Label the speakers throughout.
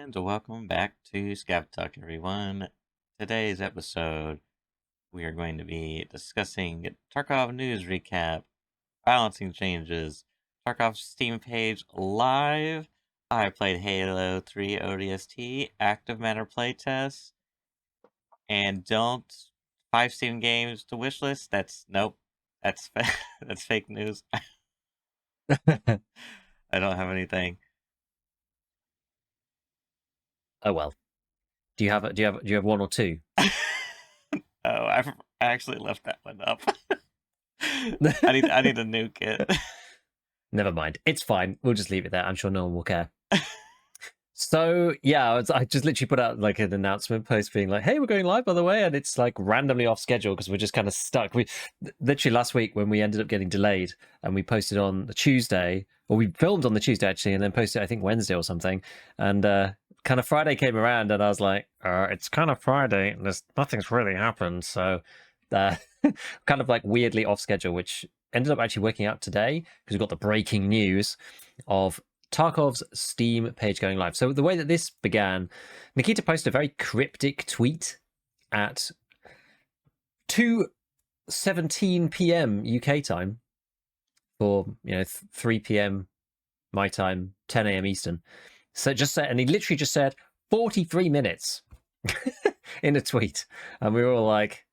Speaker 1: And welcome back to Scav Talk, everyone. Today's episode, we are going to be discussing Tarkov news recap, balancing changes, Tarkov Steam page live. I played Halo 3 ODST, active matter playtest, and don't 5 Steam games to wishlist. Nope, that's that's fake news. I don't have anything.
Speaker 2: Oh well. Do you have one or two?
Speaker 1: Oh, I actually left that one up. I need to nuke it.
Speaker 2: Never mind. It's fine. We'll just leave it there. I'm sure no one will care. So yeah, I just literally put out like an announcement post being like, "Hey, we're going live, by the way," and it's like randomly off schedule because we're just kind of stuck. We literally last week when we ended up getting delayed and we posted on the Tuesday, or we filmed on the Tuesday actually, and then posted I think Wednesday or something, and kind of Friday came around and I was like, "It's kind of Friday, and nothing's really happened," so kind of like weirdly off schedule, which ended up actually working out today because we got the breaking news of Tarkov's Steam page going live. So the way that this began, Nikita posted a very cryptic tweet at 2:17 p.m. UK time for 3 p.m. my time, 10 a.m. Eastern. So just said, and he literally just said 43 minutes in a tweet, and we were all like,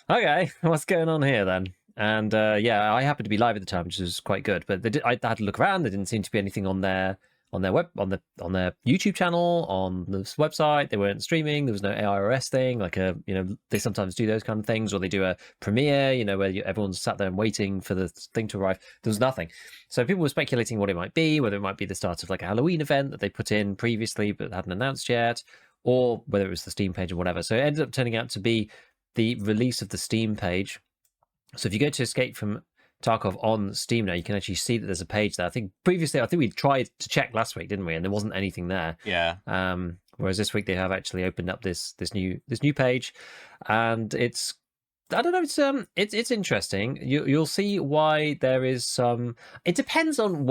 Speaker 2: "Okay, what's going on here then?" And yeah, I happened to be live at the time, which was quite good. But I had to look around. There didn't seem to be anything on their web on their YouTube channel, on the website. They weren't streaming. There was no AIRS thing. Like they sometimes do those kind of things, or they do a premiere, where everyone's sat there and waiting for the thing to arrive. There was nothing. So people were speculating what it might be, whether it might be the start of like a Halloween event that they put in previously but hadn't announced yet, or whether it was the Steam page or whatever. So it ended up turning out to be the release of the Steam page. So if you go to Escape from Tarkov on Steam now, you can actually see that there's a page there. I think we tried to check last week, didn't we? And there wasn't anything there.
Speaker 1: Yeah.
Speaker 2: Whereas this week they have actually opened up this new page, and it's, I don't know, it's interesting. You'll see why there is some. It depends on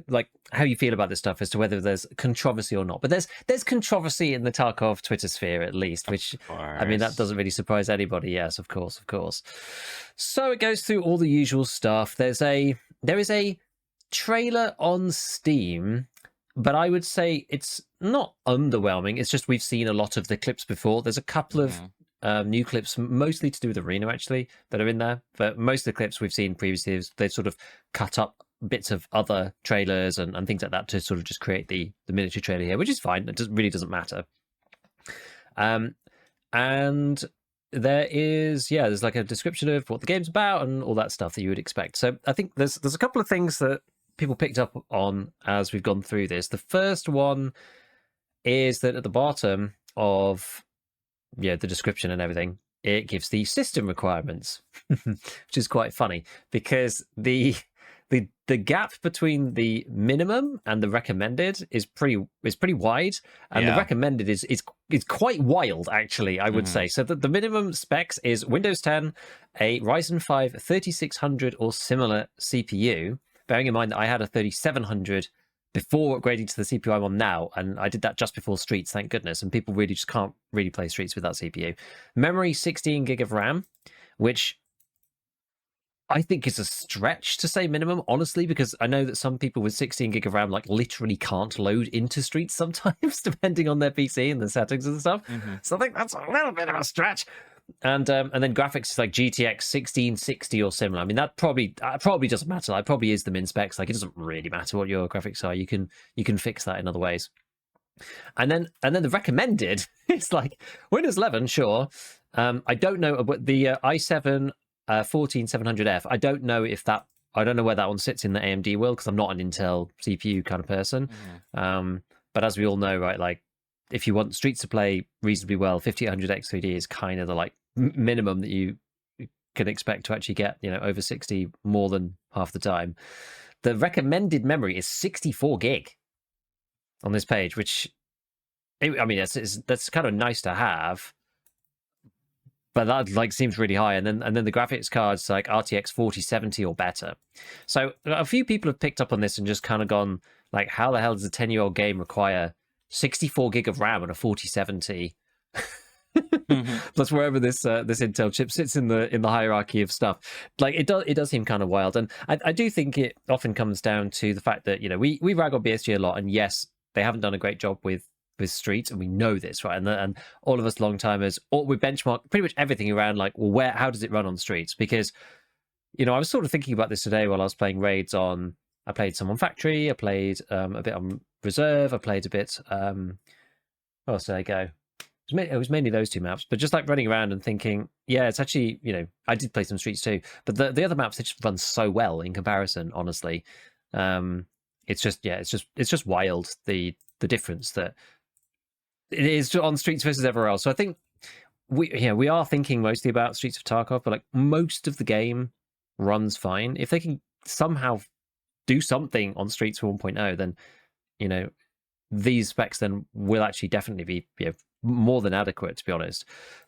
Speaker 2: like how you feel about this stuff as to whether there's controversy or not. But there's controversy in the Tarkov Twitter sphere at least, which I mean that doesn't really surprise anybody. Yes, of course. So it goes through all the usual stuff. There is a trailer on Steam, but I would say it's not underwhelming. It's just we've seen a lot of the clips before. There's a couple of new clips, mostly to do with Arena, actually, that are in there. But most of the clips we've seen previously, they've sort of cut up bits of other trailers and things like that to sort of just create the miniature trailer here, which is fine. It really doesn't matter. And there's like a description of what the game's about and all that stuff that you would expect. So I think there's a couple of things that people picked up on as we've gone through this. The first one is that at the bottom of the description and everything, it gives the system requirements, which is quite funny because the gap between the minimum and the recommended is pretty wide, and the recommended is quite wild, actually, I would say. So the minimum specs is Windows 10, a Ryzen 5 3600 or similar CPU, bearing in mind that I had a 3700 before upgrading to the CPU I'm on now, and I did that just before Streets, thank goodness, and people really just can't really play Streets with that CPU. Memory, 16 gig of RAM, which I think is a stretch to say minimum, honestly, because I know that some people with 16 gig of RAM like literally can't load into Streets sometimes, depending on their PC and the settings and stuff. So I think that's a little bit of a stretch. And then graphics is like GTX 1660 or similar. I mean, that probably doesn't matter. That probably is the min specs. Like, it doesn't really matter what your graphics are. You can fix that in other ways. And then the recommended is like Windows 11, sure. I don't know about the i7 14700F. I don't know where that one sits in the AMD world because I'm not an Intel CPU kind of person. But as we all know, right, like if you want Streets to play reasonably well, 5800 X3D is kind of the like minimum that you can expect to actually get, over 60 more than half the time. The recommended memory is 64 gig on this page, which, I mean, that's kind of nice to have, but that like seems really high. And then the graphics cards like RTX 4070 or better. So a few people have picked up on this and just kind of gone like, how the hell does a 10-year-old game require 64 gig of RAM and a 4070. Plus wherever this Intel chip sits in the hierarchy of stuff, like it does seem kind of wild. And I do think it often comes down to the fact that, you know, we rag on BSG a lot, and yes, they haven't done a great job with Streets, and we know this, right? And all of us long timers, we benchmark pretty much everything around like, well, how does it run on Streets? Because, you know, I was sort of thinking about this today while I was playing raids on. I played some on Factory, I played a bit on Reserve, I played a bit. Where else did I go? It was mainly those two maps, but just like running around and thinking, yeah, it's actually, you know, I did play some Streets too, but the other maps, they just run so well in comparison. Honestly, it's just wild the difference that it is on Streets versus everywhere else. So I think we are thinking mostly about Streets of Tarkov, but like most of the game runs fine. If they can somehow do something on Streets 1.0, then, you know, these specs then will actually definitely be, you know, more than adequate, to be honest.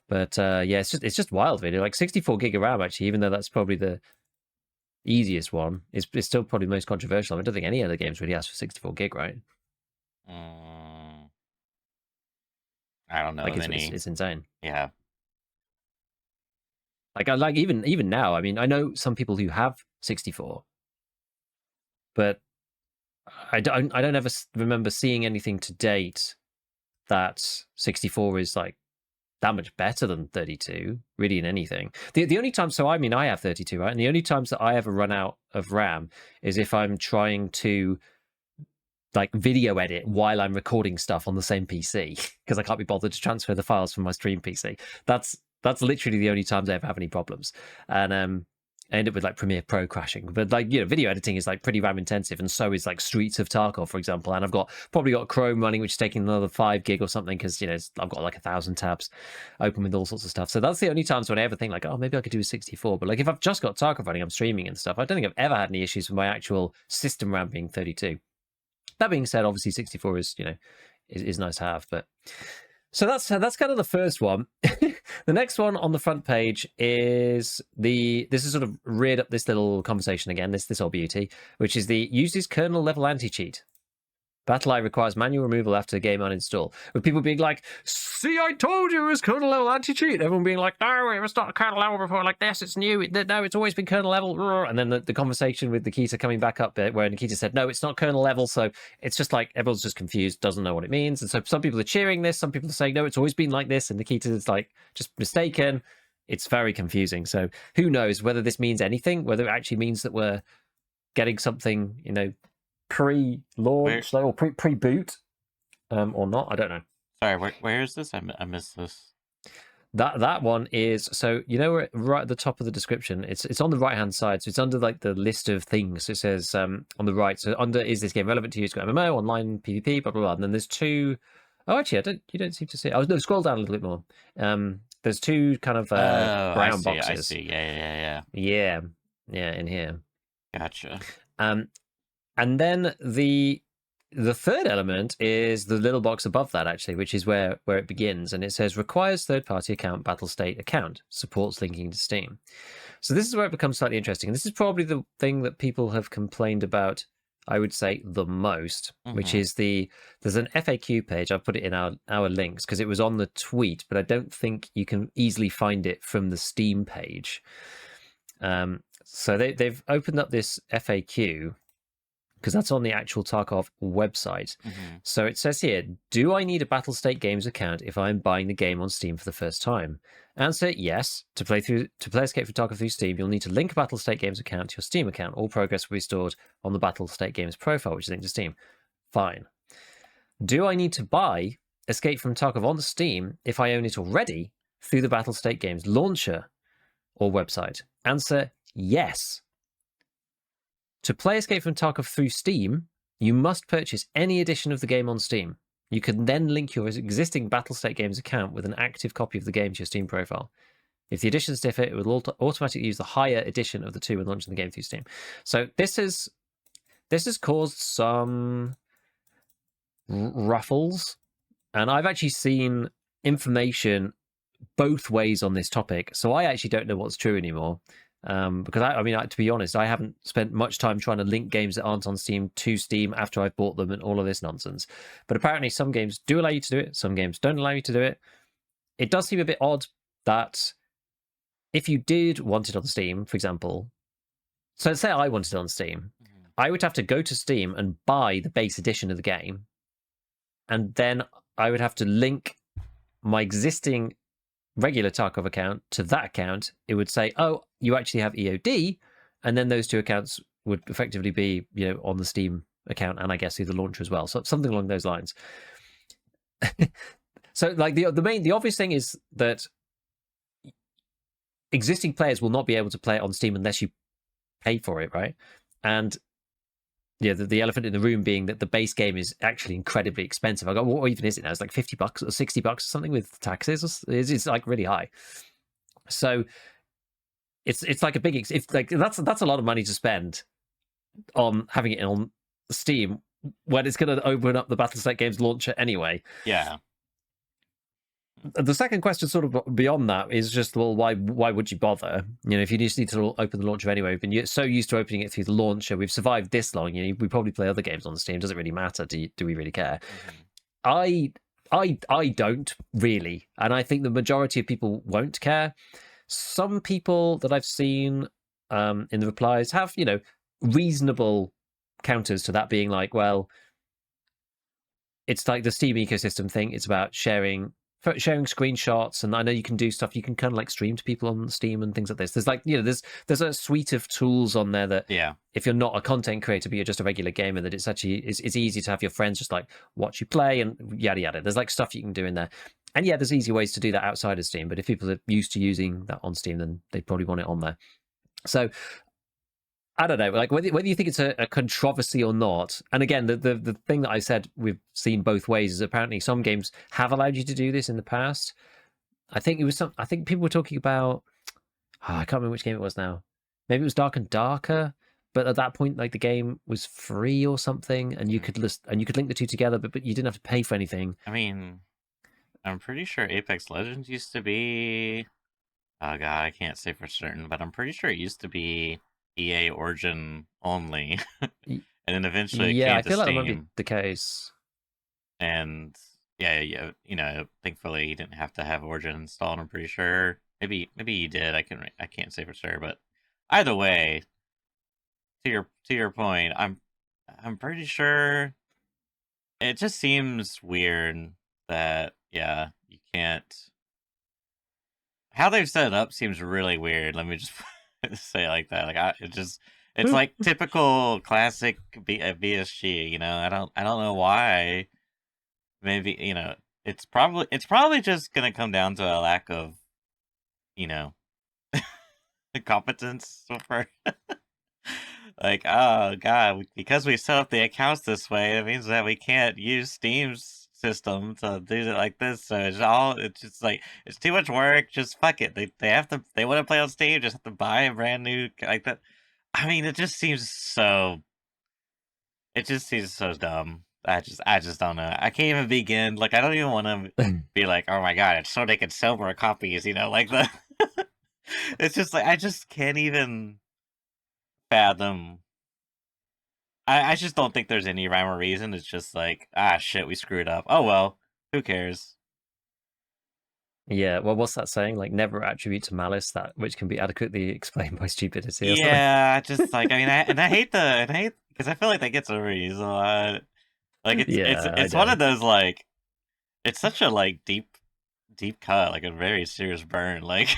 Speaker 2: But yeah, it's just wild, really. Like 64 gig of RAM, actually, even though that's probably the easiest one, it's still probably the most controversial. I don't think any other games really ask for 64 gig, right?
Speaker 1: I don't know
Speaker 2: like
Speaker 1: of any.
Speaker 2: It's insane.
Speaker 1: Yeah.
Speaker 2: Like even now, I mean, I know some people who have 64, but I don't ever remember seeing anything to date that 64 is like that much better than 32, really, in anything. The only time, so I mean, I have 32, right? And the only times that I ever run out of RAM is if I'm trying to like video edit while I'm recording stuff on the same PC, because I can't be bothered to transfer the files from my stream PC. That's literally the only times I ever have any problems. And I end up with like Premiere Pro crashing. But like, you know, video editing is like pretty RAM intensive, and so is like Streets of Tarkov, for example. And I've probably got Chrome running, which is taking another 5 gig or something, because, you know, I've got like 1,000 tabs open with all sorts of stuff. So that's the only times when I ever think like, oh, maybe I could do a 64. But like, if I've just got Tarkov running, I'm streaming and stuff, I don't think I've ever had any issues with my actual system RAM being 32. That being said, obviously 64 is, you know, is nice to have. But so that's kind of the first one. The next one on the front page is this is sort of reared up this little conversation again, this old beauty, which is the uses kernel level anti-cheat. BattleEye requires manual removal after game uninstall. With people being like, see, I told you it was kernel level anti-cheat. Everyone being like, no, it was not kernel level before like this. It's new. No, it's always been kernel level. And then the conversation with Nikita coming back up there where Nikita said, no, it's not kernel level. So it's just like everyone's just confused, doesn't know what it means. And so some people are cheering this. Some people are saying, no, it's always been like this. And Nikita is like, just mistaken. It's very confusing. So who knows whether this means anything, whether it actually means that we're getting something, you know, pre-launch or pre-boot or not. I don't know.
Speaker 1: Sorry, where is this? I missed this.
Speaker 2: That one is, so you know, right at the top of the description, it's on the right hand side, so it's under like the list of things. It says on the right, so under, is this game relevant to you? It's got MMO, online, PvP, blah blah blah. And then there's two, oh actually you don't seem to see it. No, scroll down a little bit more. There's two kind of brown boxes.
Speaker 1: I see.
Speaker 2: Yeah, in here.
Speaker 1: Gotcha.
Speaker 2: And then the third element is the little box above that, actually, which is where it begins. And it says, requires third-party account, Battlestate account, supports linking to Steam. So this is where it becomes slightly interesting. And this is probably the thing that people have complained about, I would say, the most, which is there's an FAQ page. I've put it in our links because it was on the tweet, but I don't think you can easily find it from the Steam page. So they've opened up this FAQ, because that's on the actual Tarkov website. So it says here, do I need a Battlestate Games account if I'm buying the game on Steam for the first time? Answer, yes. To play Escape from Tarkov through Steam, you'll need to link a Battlestate Games account to your Steam account. All progress will be stored on the Battlestate Games profile, which is linked to Steam. Fine. Do I need to buy Escape from Tarkov on Steam if I own it already through the Battlestate Games launcher or website? Answer, yes. To play Escape from Tarkov through Steam, you must purchase any edition of the game on Steam. You can then link your existing Battlestate Games account with an active copy of the game to your Steam profile. If the editions differ, it will automatically use the higher edition of the two when launching the game through Steam. So this has caused some ruffles, and I've actually seen information both ways on this topic, so I actually don't know what's true anymore. Because I mean, to be honest, I haven't spent much time trying to link games that aren't on Steam to Steam after I've bought them and all of this nonsense. But apparently, some games do allow you to do it. Some games don't allow you to do it. It does seem a bit odd that if you did want it on Steam, for example, so let's say I wanted it on Steam, I would have to go to Steam and buy the base edition of the game, and then I would have to link my existing regular Tarkov account to that account. It would say, oh, you actually have EOD, and then those two accounts would effectively be, on the Steam account, and I guess through the launcher as well. So something along those lines. So like the obvious thing is that existing players will not be able to play it on Steam unless you pay for it, right? And the elephant in the room being that the base game is actually incredibly expensive. I got, what even is it now? It's like $50 or $60 or something with taxes. It's like really high. So it's like a big, that's a lot of money to spend on having it on Steam when it's going to open up the Battlestate Games launcher anyway.
Speaker 1: Yeah.
Speaker 2: The second question, sort of beyond that, is just, well, why would you bother? If you just need to open the launcher anyway, we've been so used to opening it through the launcher, we've survived this long. We probably play other games on Steam. Does it really matter? Do we really care? I don't really, and I think the majority of people won't care. Some people that I've seen in the replies have reasonable counters to that, being like, well, it's like the Steam ecosystem thing. It's about sharing screenshots, and I know you can do stuff. You can kind of like stream to people on Steam and things like this. There's like there's a suite of tools on there that if you're not a content creator but you're just a regular gamer, that it's actually it's easy to have your friends just like watch you play and yada yada. There's like stuff you can do in there, and there's easy ways to do that outside of Steam. But if people are used to using that on Steam, then they probably want it on there. So I don't know, like whether you think it's a controversy or not. And again, the thing that I said we've seen both ways is apparently some games have allowed you to do this in the past. I think people were talking about, I can't remember which game it was now. Maybe it was Dark and Darker, but at that point, like the game was free or something, and you could link the two together, but you didn't have to pay for anything.
Speaker 1: I mean, I'm pretty sure Apex Legends used to be. Oh god, I can't say for certain, but I'm pretty sure it used to be EA Origin only, and then eventually it came
Speaker 2: I
Speaker 1: to
Speaker 2: feel like that
Speaker 1: Steam.
Speaker 2: might be the case.
Speaker 1: And thankfully you didn't have to have Origin installed. I'm pretty sure. Maybe you did. I can't say for sure, but either way, to your point, I'm pretty sure. It just seems weird that you can't. How they've set it up seems really weird. Let me just say it like that. Like it's like typical classic BSG. I don't know why. Maybe it's probably just gonna come down to a lack of competence for like, oh god, because we set up the accounts this way, it means that we can't use Steam's system to do it like this. So it's just like it's too much work. Just fuck it. They want to play on Steam. Just have to buy a brand new like that. I mean, it just seems so dumb. I just don't know. I can't even begin. Like, I don't even want to be like, oh my god, it's so they can sell more copies. Like the. It's just like I just can't even fathom. I just don't think there's any rhyme or reason. It's just like, shit, we screwed up. Oh well, who cares?
Speaker 2: Yeah, well, what's that saying? Like, never attribute to malice that which can be adequately explained by stupidity. Or
Speaker 1: Yeah, just like I hate because I feel like that gets overused a lot. Like it's one of those like, it's such a like deep cut, like a very serious burn. Like,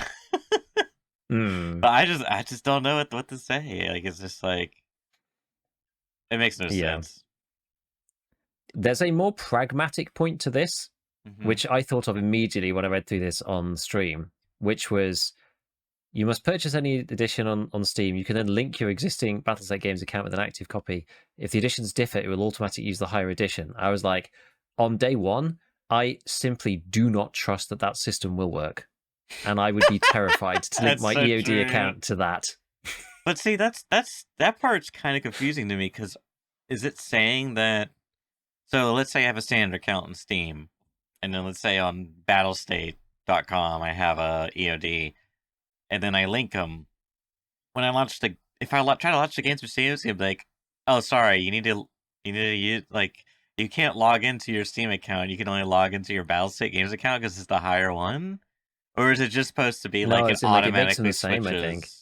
Speaker 1: but I just don't know what to say. Like, it's just like it makes no sense.
Speaker 2: There's a more pragmatic point to this, which I thought of immediately when I read through this on stream, which was you must purchase any edition on Steam. You can then link your existing Battlestate Games account with an active copy. If the editions differ, it will automatically use the higher edition. I was like, on day one, I simply do not trust that system will work. And I would be terrified to link my EOD account to that.
Speaker 1: But see, that part's kind of confusing to me, because is it saying that? So let's say I have a standard account on Steam, and then let's say on battlestate.com I have a EOD, and then I link them. when I launch the if I try to launch the games from Steam, it's gonna be like, oh, sorry, you need to use like you can't log into your Steam account. You can only log into your Battlestate Games account because it's the higher one. Or is it just supposed to be
Speaker 2: No,
Speaker 1: like it
Speaker 2: it's in like it makes them
Speaker 1: automatically
Speaker 2: the same, I think.
Speaker 1: switches?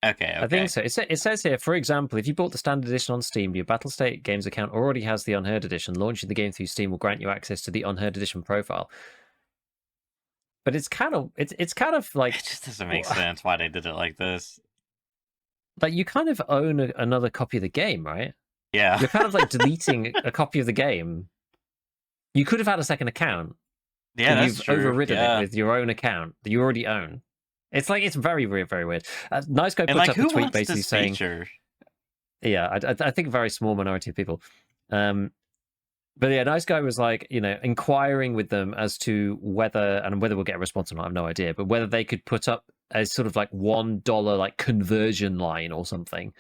Speaker 1: Okay,
Speaker 2: I think
Speaker 1: okay.
Speaker 2: so. It says here, for example, if you bought the standard edition on Steam, your Battlestate Games account already has the Unheard edition. Launching the game through Steam will grant you access to the Unheard edition profile. But it's kind of like
Speaker 1: It just doesn't make sense why they did it like this.
Speaker 2: like you kind of own another copy of the game, right?
Speaker 1: Yeah.
Speaker 2: You're kind of like deleting a copy of the game. You could have had a second account,
Speaker 1: Yeah,
Speaker 2: but
Speaker 1: that's
Speaker 2: you've
Speaker 1: true.
Speaker 2: overridden it
Speaker 1: Yeah.
Speaker 2: with your own account that you already own. It's like it's very weird, very weird. Nice guy
Speaker 1: And
Speaker 2: put
Speaker 1: like
Speaker 2: up a
Speaker 1: who
Speaker 2: tweet
Speaker 1: wants
Speaker 2: basically
Speaker 1: this
Speaker 2: saying,
Speaker 1: feature?
Speaker 2: "Yeah, I think a very small minority of people." But yeah, nice guy was like, inquiring with them as to whether we'll get a response or not. I have no idea, but whether they could put up a sort of like $1 like conversion line or something.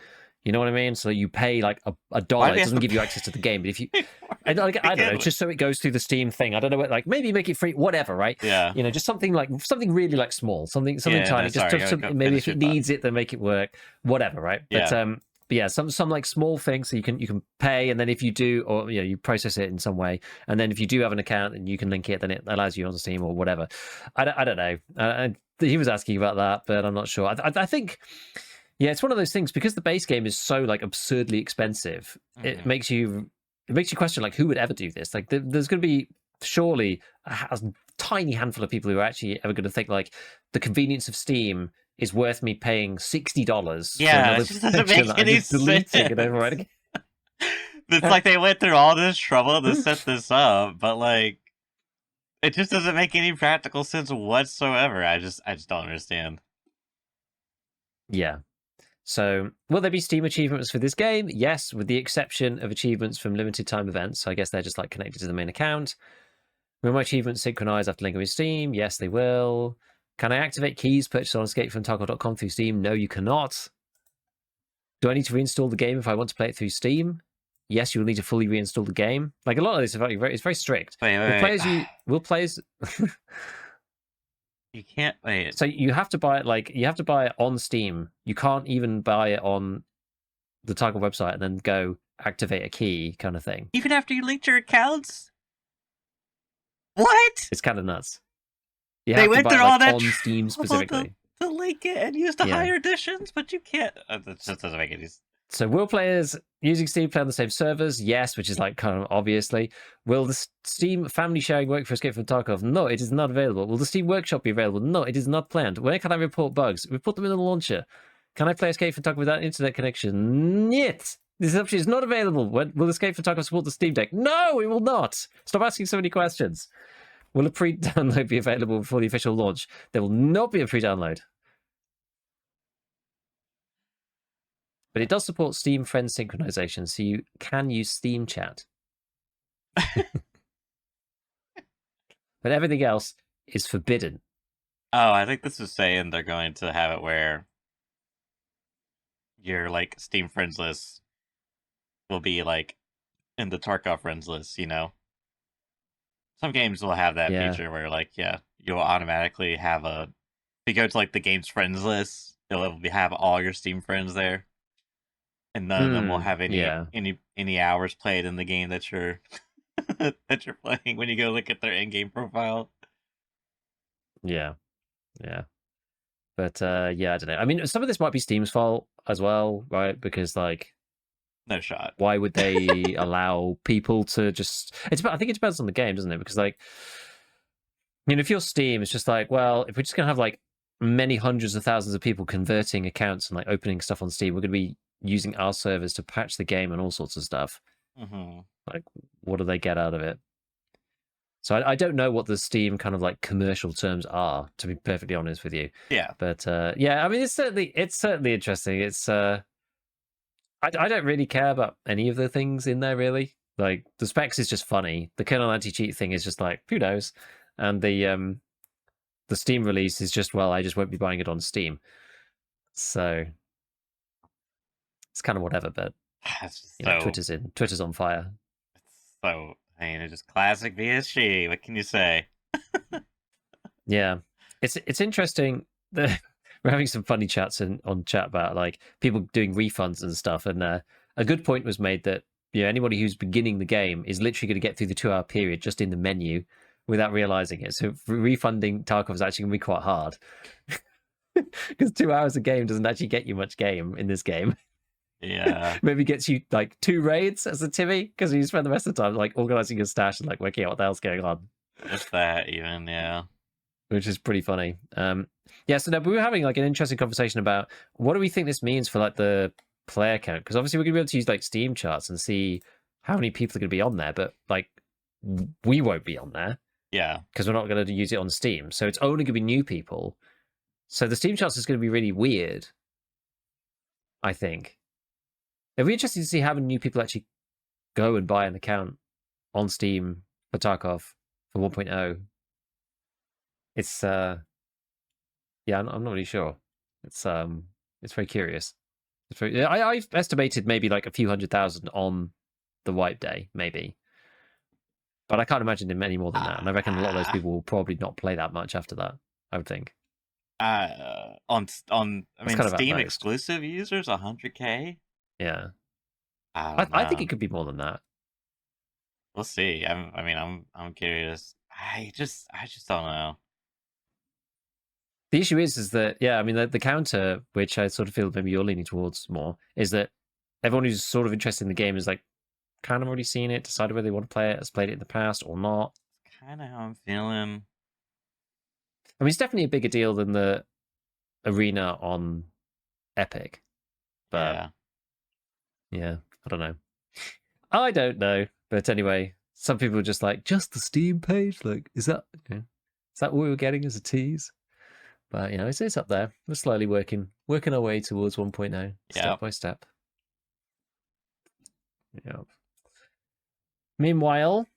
Speaker 2: You know what I mean? So you pay like a
Speaker 1: Why
Speaker 2: dollar.
Speaker 1: do we
Speaker 2: It
Speaker 1: have
Speaker 2: doesn't
Speaker 1: to
Speaker 2: give you
Speaker 1: pay
Speaker 2: access to the game, but if you,
Speaker 1: for
Speaker 2: I
Speaker 1: it to
Speaker 2: don't know,
Speaker 1: begin with?
Speaker 2: just so it goes through the Steam thing. I don't know what, like maybe make it free, whatever, right?
Speaker 1: Yeah.
Speaker 2: Just something really like small, something
Speaker 1: Yeah,
Speaker 2: tiny.
Speaker 1: no, sorry, go
Speaker 2: Maybe
Speaker 1: finish
Speaker 2: if
Speaker 1: your
Speaker 2: it
Speaker 1: thought.
Speaker 2: needs it, then make it work, whatever, right?
Speaker 1: Yeah.
Speaker 2: But yeah, some like small things so you can pay, and then if you do, or you process it in some way, and then if you do have an account and you can link it, then it allows you on Steam or whatever. I don't know. He was asking about that, but I'm not sure. I think. Yeah, it's one of those things because the base game is so like absurdly expensive.
Speaker 1: Mm-hmm.
Speaker 2: It makes you question like who would ever do this. Like there's going to be surely a tiny handful of people who are actually ever going to think like the convenience of Steam is worth me paying $60 for
Speaker 1: Yeah,
Speaker 2: another
Speaker 1: it just doesn't
Speaker 2: version
Speaker 1: make
Speaker 2: that I'm
Speaker 1: any
Speaker 2: just deleting and
Speaker 1: sense.
Speaker 2: overwriting.
Speaker 1: It's like they went through all this trouble to set this up, but like it just doesn't make any practical sense whatsoever. I just don't understand.
Speaker 2: Yeah. So, will there be Steam achievements for this game? Yes, with the exception of achievements from limited time events. So I guess they're just like connected to the main account. Will my achievements synchronize after linking with Steam? Yes, they will. Can I activate keys purchased on escape from Tarkov.com through Steam? No, you cannot. Do I need to reinstall the game if I want to play it through Steam? Yes, you will need to fully reinstall the game. Like a lot of this it's very strict.
Speaker 1: Wait.
Speaker 2: Players
Speaker 1: You can't wait.
Speaker 2: So you have to buy it on Steam. You can't even buy it on the Tarkov website and then go activate a key kind of thing.
Speaker 1: Even after you linked your accounts? What?
Speaker 2: It's kind of nuts.
Speaker 1: They went through all that
Speaker 2: on Steam specifically.
Speaker 1: to link it and use the
Speaker 2: Yeah.
Speaker 1: higher editions, but you can't. That just doesn't make any sense.
Speaker 2: So will players using Steam play on the same servers? Yes, which is like kind of obviously. Will the Steam family sharing work for Escape from Tarkov? No, it is not available. Will the Steam Workshop be available? No, it is not planned. Where can I report bugs? Report them in the launcher. Can I play Escape from Tarkov without internet connection? Niet. This option is not available. Will Escape from Tarkov support the Steam Deck? No, it will not. Stop asking so many questions. Will a pre-download be available before the official launch? There will not be a pre-download. But it does support Steam friend synchronization, so you can use Steam chat. But everything else is forbidden.
Speaker 1: Oh, I think this is saying they're going to have it where your like Steam friends list will be like in the Tarkov friends list, Some games will have that feature where like, you'll automatically have if you go to like the game's friends list, it'll have all your Steam friends there. And none of them will have any hours played in the game that you're that you're playing when you go look at their in-game profile.
Speaker 2: Yeah. But I don't know. I mean, some of this might be Steam's fault as well, right? Because like,
Speaker 1: no shot.
Speaker 2: Why would they allow people to just? I think it depends on the game, doesn't it? Because like, if you're Steam, it's just like, well, if we're just gonna have like many hundreds of thousands of people converting accounts and like opening stuff on Steam, we're gonna be using our servers to patch the game and all sorts of stuff.
Speaker 1: Mm-hmm.
Speaker 2: Like, what do they get out of it? So I don't know what the Steam kind of like commercial terms are, to be perfectly honest with you.
Speaker 1: Yeah.
Speaker 2: But I mean, it's certainly interesting. It's I don't really care about any of the things in there really. Like the specs is just funny. The kernel anti-cheat thing is just like who knows, and the Steam release is just I just won't be buying it on Steam. So it's kind of whatever. But Twitter's on fire.
Speaker 1: It's just classic VSG. What can you say?
Speaker 2: Yeah, it's interesting. we're having some funny chats on chat about like people doing refunds and stuff. And a good point was made that anybody who's beginning the game is literally going to get through the 2-hour period just in the menu without realizing it. So refunding Tarkov is actually going to be quite hard because 2 hours a game doesn't actually get you much game in this game.
Speaker 1: Yeah.
Speaker 2: Maybe gets you like 2 raids as a Timmy because you spend the rest of the time like organizing your stash and like working out what the hell's going on.
Speaker 1: If that even, yeah.
Speaker 2: Which is pretty funny. Yeah, so now we were having like an interesting conversation about what do we think this means for like the player count? Because obviously we're gonna be able to use like Steam charts and see how many people are gonna be on there, but like we won't be on there.
Speaker 1: Yeah.
Speaker 2: Because we're not gonna use it on Steam. So it's only gonna be new people. So the Steam charts is gonna be really weird, I think. It'll be interesting to see how many new people actually go and buy an account on Steam for Tarkov for 1.0. It's yeah, I'm not really sure. It's very curious. It's very, I've estimated maybe like a few 100,000 on the wipe day, maybe, but I can't imagine him any more than that. And I reckon a lot of those people will probably not play that much after that. I would think.
Speaker 1: On I mean,
Speaker 2: kind of
Speaker 1: Steam exclusive users, 100K.
Speaker 2: Yeah,
Speaker 1: I
Speaker 2: think it could be more than that.
Speaker 1: We'll see. I'm curious. I just don't know.
Speaker 2: The issue is that, yeah, I mean, the counter, which I sort of feel maybe you're leaning towards more, is that everyone who's sort of interested in the game is like kind of already seen it, decided whether they want to play it, has played it in the past or not.
Speaker 1: Kind of how I'm feeling.
Speaker 2: I mean, it's definitely a bigger deal than the arena on Epic. But yeah, I don't know. I don't know. But anyway, some people are just like, just the Steam page? Like, is that what we were getting as a tease? But, it's up there. We're slowly working our way towards 1.0, step by step. Yeah. Meanwhile,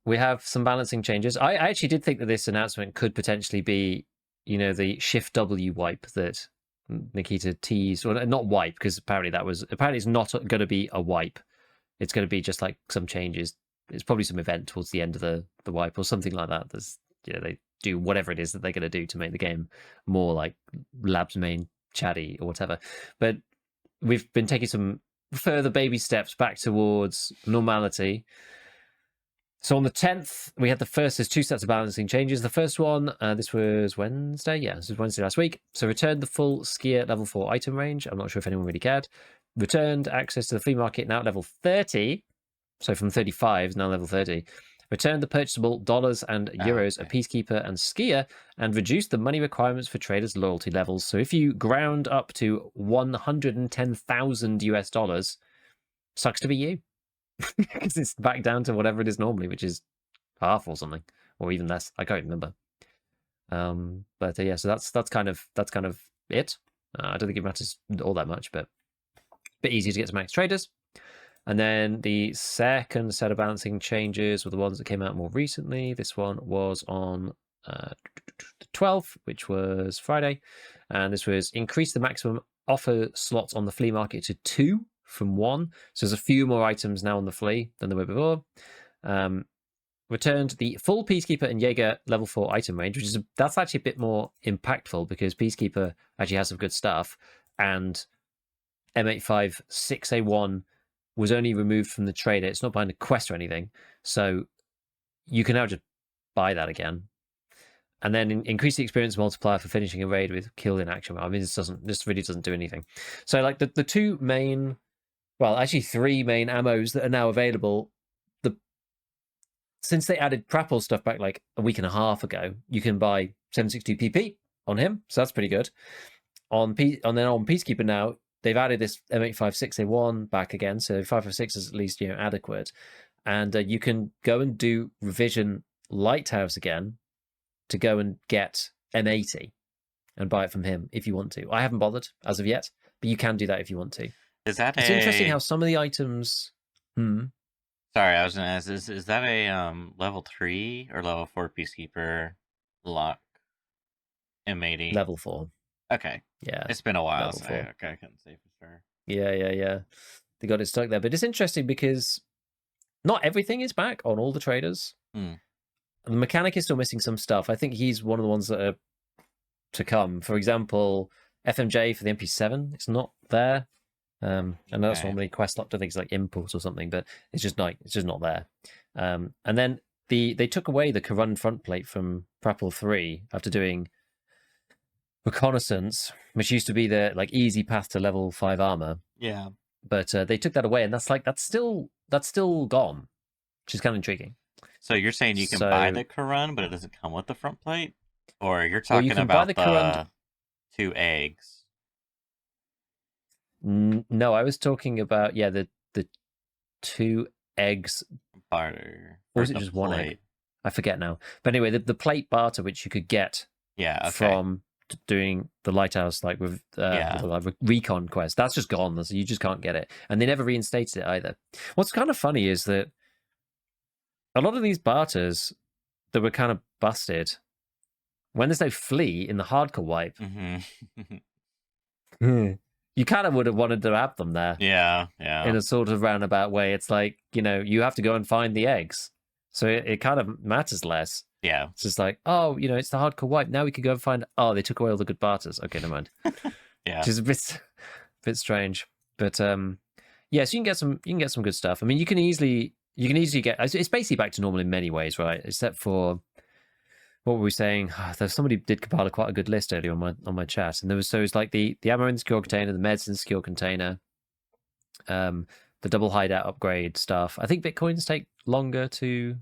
Speaker 2: we have some balancing changes. I actually did think that this announcement could potentially be, the Shift W wipe that Nikita teased. Well, not wipe, because apparently it's not going to be a wipe. It's going to be just like some changes. It's probably some event towards the end of the wipe or something like that. There's, they do whatever it is that they're going to do to make the game more like Labs main chatty or whatever. But we've been taking some further baby steps back towards normality. So on the 10th, we had there's 2 sets of balancing changes. The first one, this was Wednesday. Yeah, this was Wednesday last week. So returned the full skier level 4 item range. I'm not sure if anyone really cared. Returned access to the flea market, now at level 30. So from 35, now level 30. Returned the purchasable dollars and euros of Peacekeeper and Skier, and reduced the money requirements for traders' loyalty levels. So if you ground up to 110,000 US dollars, sucks to be you. Because it's back down to whatever it is normally, which is half or something, or even less. I can't remember. But yeah, so that's kind of it. I don't think it matters all that much, but a bit easier to get to max traders. And then the second set of balancing changes were the ones that came out more recently. This one was on the 12th, which was Friday. And this was increase the maximum offer slots on the flea market to 2 from 1. So there's a few more items now on the flea than there were before. Returned the full Peacekeeper and Jaeger level 4 item range, which that's actually a bit more impactful because Peacekeeper actually has some good stuff. And M85 6A1 was only removed from the trader. It's not behind a quest or anything. So you can now just buy that again. And then increase the experience multiplier for finishing a raid with kill in action. I mean, this really doesn't do anything. So like the 2 main, well, actually 3 main ammos that are now available, since they added Prapor stuff back like a week and a half ago, you can buy 762 PP on him. So that's pretty good. On Peacekeeper now, they've added this M85 6A1 back again, so 556 is at least adequate, and you can go and do Revision Lighthouse again to go and get M80 and buy it from him if you want to. I haven't bothered as of yet, but you can do that if you want to. It's interesting how some of the items.
Speaker 1: Sorry, I was gonna ask: is that a level 3 or level 4 Peacekeeper lock M80?
Speaker 2: Level 4.
Speaker 1: Okay.
Speaker 2: Yeah.
Speaker 1: It's been a while, so I couldn't say for sure.
Speaker 2: Yeah. They got it stuck there. But it's interesting because not everything is back on all the traders. The mechanic is still missing some stuff. I think he's one of the ones that are to come. For example, FMJ for the MP7, it's not there. I know that's
Speaker 1: Okay.
Speaker 2: normally quest locked to things like impulse or something, but it's just not there. And then they took away the Karun front plate from Prapel 3 after doing reconnaissance, which used to be the like easy path to level 5 armor.
Speaker 1: Yeah.
Speaker 2: But they took that away, and that's still gone, which is kind of intriguing.
Speaker 1: So you're saying you can buy the Karun, but it doesn't come with the front plate? Or you're
Speaker 2: well, you
Speaker 1: talking
Speaker 2: can buy
Speaker 1: about
Speaker 2: the Karun.
Speaker 1: the 2 eggs?
Speaker 2: No, I was talking about the 2 eggs.
Speaker 1: Barter.
Speaker 2: Or was it just
Speaker 1: plate.
Speaker 2: 1 egg? I forget now. But anyway, the plate barter which you could get from doing the lighthouse, like with the recon quest, that's just gone. So you just can't get it, and they never reinstated it either. What's kind of funny is that a lot of these barters that were kind of busted, when there's no flea in the hardcore wipe, you kind of would have wanted to have them there.
Speaker 1: Yeah.
Speaker 2: In a sort of roundabout way. It's like, you have to go and find the eggs. So it kind of matters less.
Speaker 1: Yeah.
Speaker 2: It's just like, it's the hardcore wipe. Now we could go and find, they took away all the good barters. Okay, never mind.
Speaker 1: Yeah.
Speaker 2: Which is a bit strange. But so you can get some good stuff. I mean, you can easily get, it's basically back to normal in many ways, right? Except for, what were we saying? Somebody did compile quite a good list earlier on my chat, and it was like the ammo insecure container, the meds insecure container, the double hideout upgrade stuff. I think Bitcoins take longer to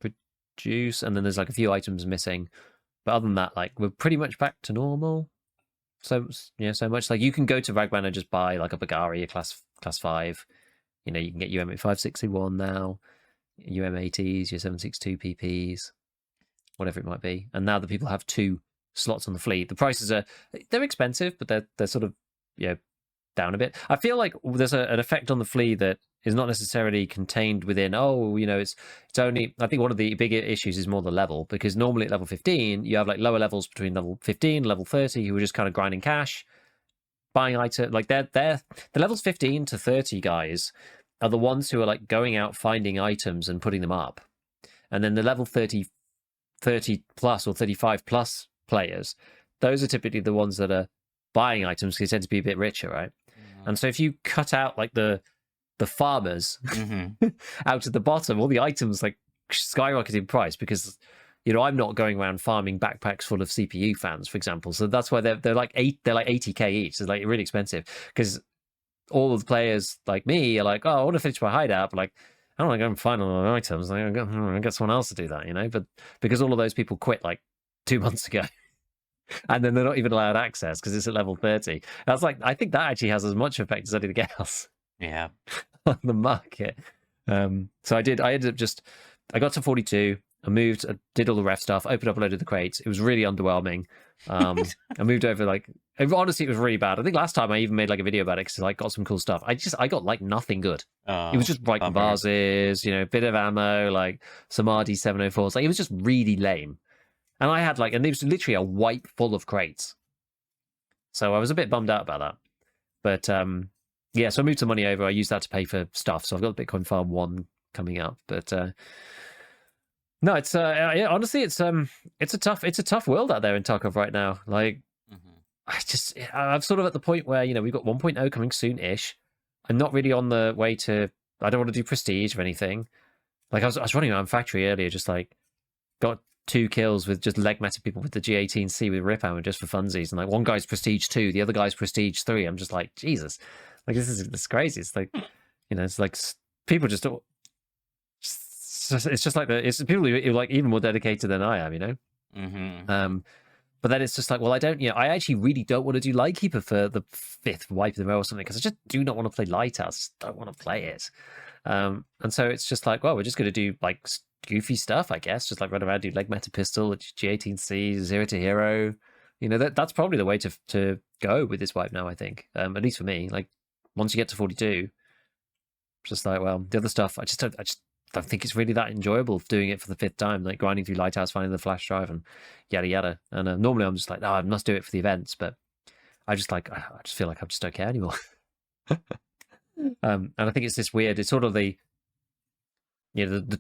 Speaker 2: produce, and then there's like a few items missing. But other than that, like we're pretty much back to normal. So much like you can go to Ragman and just buy like a Bagari, a class 5. You can get UM 561 now, UM80s, your 762 PPs. Whatever it might be, and now that people have 2 slots on the fleet, the prices they're expensive, but they're sort of down a bit. I feel like there's an effect on the fleet that is not necessarily contained within. It's only. I think one of the bigger issues is more the level, because normally at level 15 you have like lower levels between level 15 and level 30 who are just kind of grinding cash, buying items. Like they're the levels 15 to 30 guys are the ones who are like going out finding items and putting them up, and then the level 30 plus or 35 plus players, those are typically the ones that are buying items because they tend to be a bit richer, right? And so if you cut out like the farmers out at the bottom, all the items like skyrocket in price, because I'm not going around farming backpacks full of CPU fans, for example. So that's why they're like 80k each. So like really expensive, because all of the players like me are like, I want to finish my hideout, but like I don't want to go and find all the items. I get someone else to do that, But because all of those people quit like 2 months ago, and then they're not even allowed access because it's at level 30. That's like, I think that actually has as much effect as anything else.
Speaker 1: Yeah.
Speaker 2: On the market. So I ended up I got to 42. I moved, I did all the ref stuff, opened up a load of the crates. It was really underwhelming. I moved over honestly, it was really bad. I think last time I even made like a video about it because I got some cool stuff. I got like nothing good. It was just like vases, a bit of ammo, like some RD704s. Like it was just really lame. And I had and it was literally a wipe full of crates. So I was a bit bummed out about that. But so I moved some money over. I used that to pay for stuff. So I've got Bitcoin Farm 1 coming up. But no, it's honestly, it's a tough world out there in Tarkov right now. Like, I'm sort of at the point where we've got 1.0 coming soon-ish. I'm not really on the way to. I don't want to do prestige or anything. Like I was running around factory earlier, just like got 2 kills with just leg meta people with the G18C with rip hammer just for funsies, and like one guy's prestige 2, the other guy's prestige 3. I'm just like, Jesus, like this is crazy. It's like it's like people just don't. It's just like it's people who are like even more dedicated than I am, But then it's just like, well, I don't, I actually really don't want to do Lightkeeper for the 5th wipe in a row or something, because I just do not want to play Lighthouse. I just don't want to play it. And so it's just like, well, we're just going to do like goofy stuff, I guess. Just like run around, do leg meta pistol, G18C, 0 to hero. That's probably the way to go with this wipe now, I think. At least for me. Like, once you get to 42, it's just like, well, the other stuff, I just don't think it's really that enjoyable doing it for the 5th time, like grinding through Lighthouse, finding the flash drive and yada yada. And normally I'm just like, I must do it for the events, but I just feel like I just don't care anymore. And I think it's this weird, it's sort of the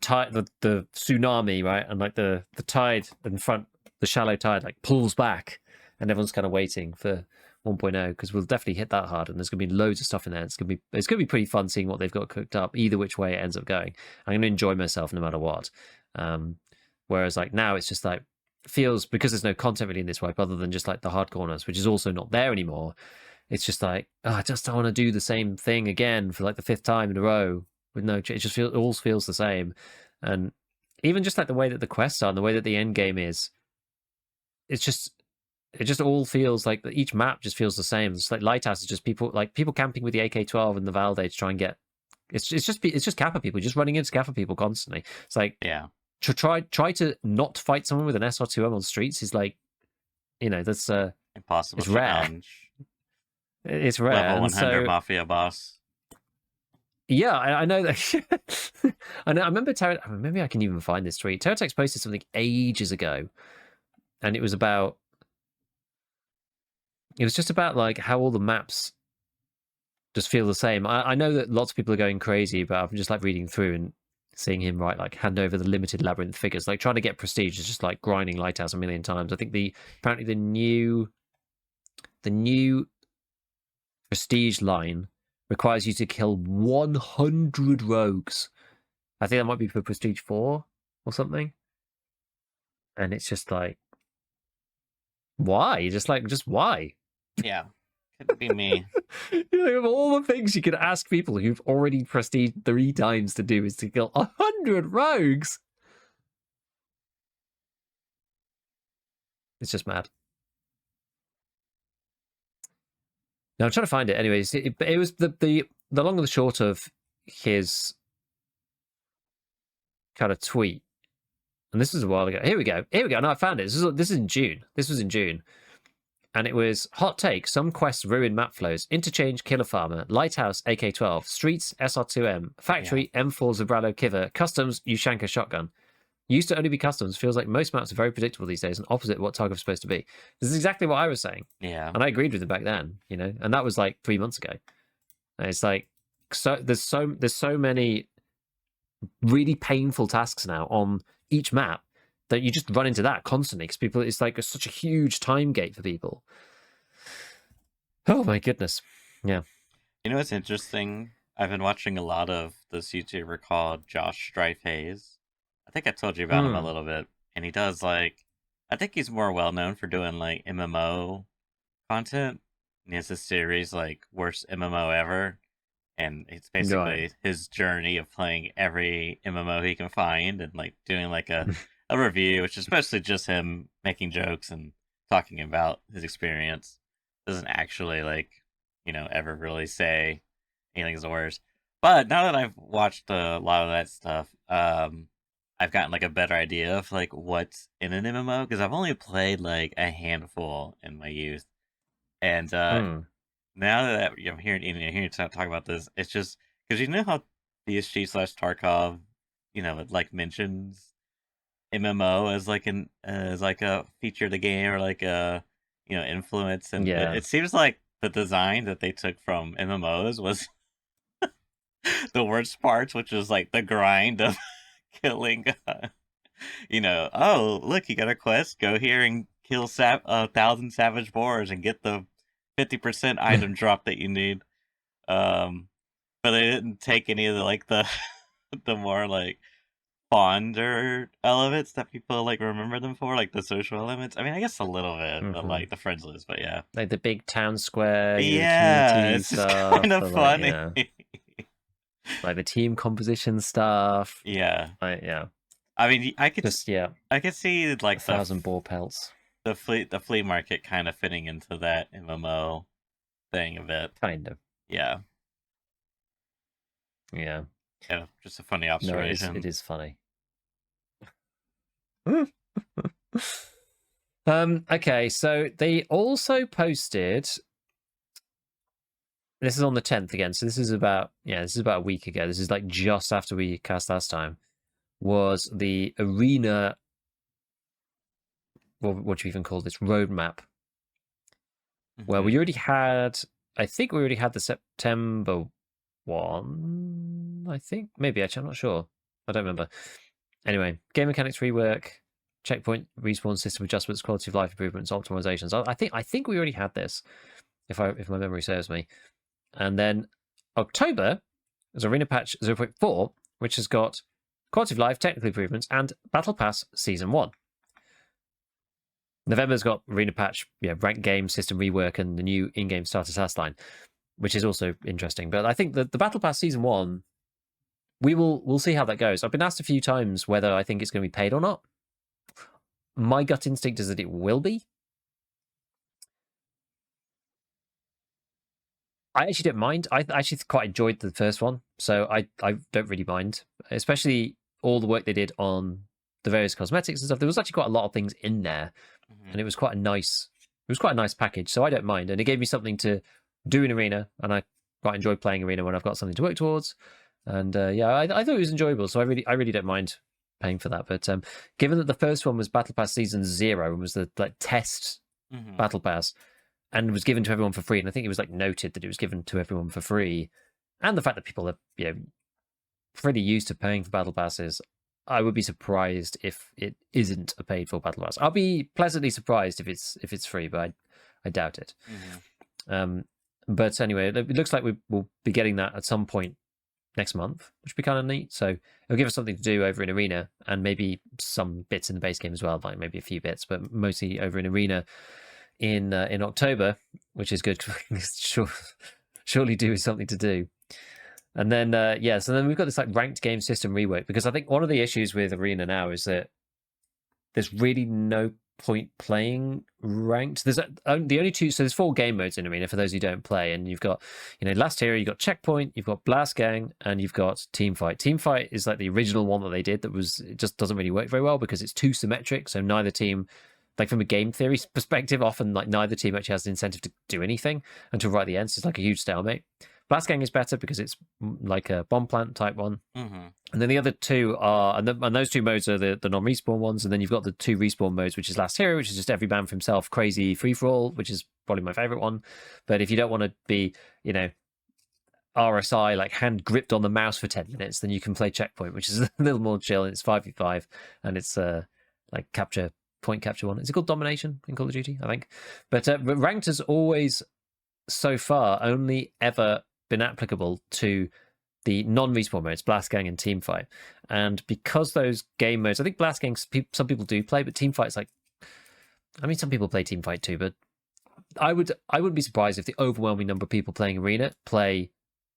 Speaker 2: tide, the tsunami, right? And like the tide in front, the shallow tide like pulls back, and everyone's kind of waiting for 1.0 because we'll definitely hit that hard, and there's going to be loads of stuff in there. It's going to be pretty fun seeing what they've got cooked up. Either which way it ends up going, I'm going to enjoy myself no matter what. Whereas like now, it's just like feels, because there's no content really in this wipe other than just like the hard corners, which is also not there anymore. It's just like, I just don't want to do the same thing again for like the 5th time in a row with no. It just all feels the same, and even just like the way that the quests are and the way that the end game is, it just all feels like each map just feels the same. It's like Lighthouse is just people camping with the AK-12 and the Valde to try and get. It's just Kappa people just running into Kappa people constantly. It's like,
Speaker 1: yeah,
Speaker 2: to try to not fight someone with an SR2M on streets is like, that's
Speaker 1: impossible.
Speaker 2: It's rare.
Speaker 1: Challenge.
Speaker 2: It's rare.
Speaker 1: Level 100
Speaker 2: so,
Speaker 1: mafia boss.
Speaker 2: Yeah, I know that. I remember maybe I can even find this tweet. Terratex posted something ages ago, and it was just about like how all the maps just feel the same. I know that lots of people are going crazy, but I'm just like reading through and seeing him write like hand over the limited labyrinth figures, like trying to get prestige is just like grinding Lighthouse a million times. I think apparently the new prestige line requires you to kill 100 rogues. I think that might be for prestige 4 or something. And it's just like, why? Just why?
Speaker 1: Yeah, could be me.
Speaker 2: Of all the things you could ask people who've already prestige 3 times to do is to kill 100 rogues. It's just mad. Now I'm trying to find it. Anyways, it was the long and the short of his kind of tweet, and this was a while ago. Here we go. No, I found it. This is in June. This was in June. And it was hot take. Some quests ruin map flows. Interchange, Killer Farmer, Lighthouse, AK-12, Streets, SR2M, Factory, M4, Zabralo, Kiver, Customs, Ushanka, Shotgun. Used to only be customs. Feels like most maps are very predictable these days and opposite what Tarkov's supposed to be. This is exactly what I was saying.
Speaker 1: Yeah.
Speaker 2: And I agreed with him back then, and that was like 3 months ago. And it's like, there's so many really painful tasks now on each map that you just run into that constantly because people, it's like such a huge time gate for people. Oh my goodness. Yeah.
Speaker 1: You know what's interesting? I've been watching a lot of this YouTuber called Josh Strife Hayes. I think I told you about him a little bit. And he does I think he's more well known for doing like MMO content. And he has this series like Worst MMO Ever. And it's basically his journey of playing every MMO he can find and like doing like a review, which is mostly just him making jokes and talking about his experience. Doesn't actually ever really say anything's the worst. But now that I've watched a lot of that stuff, I've gotten like a better idea of like what's in an MMO because I've only played like a handful in my youth, and now that I'm hearing you talk about this, it's just because you know how DSG/Tarkov, it like mentions MMO as like a feature of the game or like a influence, and it seems like the design that they took from MMOs was the worst parts, which was like the grind of killing. Oh look, you got a quest. Go here and kill 1,000 savage boars and get the 50% item drop that you need. But they didn't take any of the more like fonder elements that people like remember them for, like the social elements. I mean, I guess a little bit, but like the friends list, but yeah,
Speaker 2: like the big town square,
Speaker 1: it's just kind of funny.
Speaker 2: Like the team composition stuff.
Speaker 1: Yeah,
Speaker 2: yeah.
Speaker 1: I mean, I could I could see like
Speaker 2: 1,000 boar pelts.
Speaker 1: The flea market kind of fitting into that MMO thing a bit.
Speaker 2: Kind of.
Speaker 1: Yeah.
Speaker 2: Yeah.
Speaker 1: Yeah, just a funny observation.
Speaker 2: No, it is funny. Okay, so they also posted. This is on the 10th again, so this is about a week ago. This is like just after we cast last time. Was the arena? What do you even call this roadmap? Well, we already had. I think we already had the September one. I think maybe actually, I'm not sure. I don't remember. Anyway, game mechanics rework, checkpoint respawn system adjustments, quality of life improvements, optimizations. I think we already had this, if my memory serves me. And then October is Arena Patch 0.4, which has got quality of life, technical improvements, and Battle Pass Season 1. November's got Arena Patch, ranked game system rework, and the new in-game starter task line, which is also interesting. But I think that the Battle Pass Season 1, we'll see how that goes. I've been asked a few times whether I think it's going to be paid or not. My gut instinct is that it will be. I actually don't mind. I actually quite enjoyed the first one, so I don't really mind, especially all the work they did on the various cosmetics and stuff. There was actually quite a lot of things in there, and it was quite a nice package. So I don't mind, and it gave me something to do in Arena, and I quite enjoy playing Arena when I've got something to work towards. And I thought it was enjoyable, so I really don't mind paying for that. But given that the first one was Battle Pass Season 0 and was the test Battle Pass, and was given to everyone for free, and I think it was noted that it was given to everyone for free, and the fact that people are pretty used to paying for battle passes, I would be surprised if it isn't a paid for battle pass. I'll be pleasantly surprised if it's free, but I doubt it. But anyway, it looks like we'll be getting that at some point next month, which would be kind of neat. So it'll give us something to do over in Arena, and maybe some bits in the base game as well, like maybe a few bits, but mostly over in Arena in October, which is good. Surely do is something to do. And then so then we've got this ranked game system rework, because I think one of the issues with Arena now is that there's really no point playing ranked. There's the only two, so there's 4 game modes in Arena for those who don't play, and you've got last hero, you've got checkpoint, you've got blast gang, and you've got team fight. Team fight is the original one that they did, it just doesn't really work very well because it's too symmetric, so neither team, from a game theory perspective, often neither team actually has an incentive to do anything until right at the end. So it's a huge stalemate. Blast Gang is better because it's like a bomb plant type one. And then the other two are, and those 2 modes are the non-respawn ones. And then you've got the 2 respawn modes, which is Last Hero, which is just every man for himself, crazy free-for-all, which is probably my favorite one. But if you don't want to be, RSI, hand gripped on the mouse for 10 minutes, then you can play Checkpoint, which is a little more chill. And it's 5v5, and it's point capture one. Is it called Domination in Call of Duty, I think? But ranked has always, so far, only ever been applicable to the non-respawn modes, Blast Gang and Team Fight. And because those game modes, I think Blast Gang, some people do play, but Team Fight's some people play Team Fight too, but I wouldn't be surprised if the overwhelming number of people playing Arena play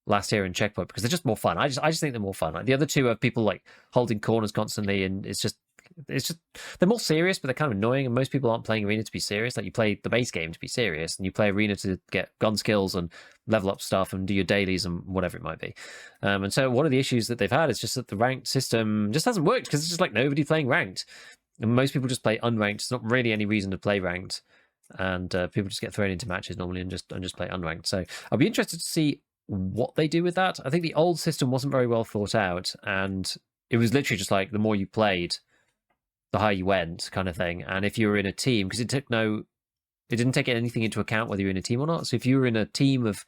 Speaker 2: Last Hero and Checkpoint, because they're just more fun. I just think they're more fun. The other two are people holding corners constantly, and it's just they're more serious, but they're kind of annoying. And most people aren't playing Arena to be serious. You play the base game to be serious, and you play Arena to get gun skills and level up stuff and do your dailies and whatever it might be. And so one of the issues that they've had is just that the ranked system just hasn't worked, because it's just nobody playing ranked, and most people just play unranked. It's not really any reason to play ranked, and people just get thrown into matches normally and just play unranked. So I'll be interested to see what they do with that. I think the old system wasn't very well thought out, and it was literally just the more you played, the higher you went, kind of thing. And if you were in a team, because it didn't take anything into account whether you're in a team or not. So if you were in a team of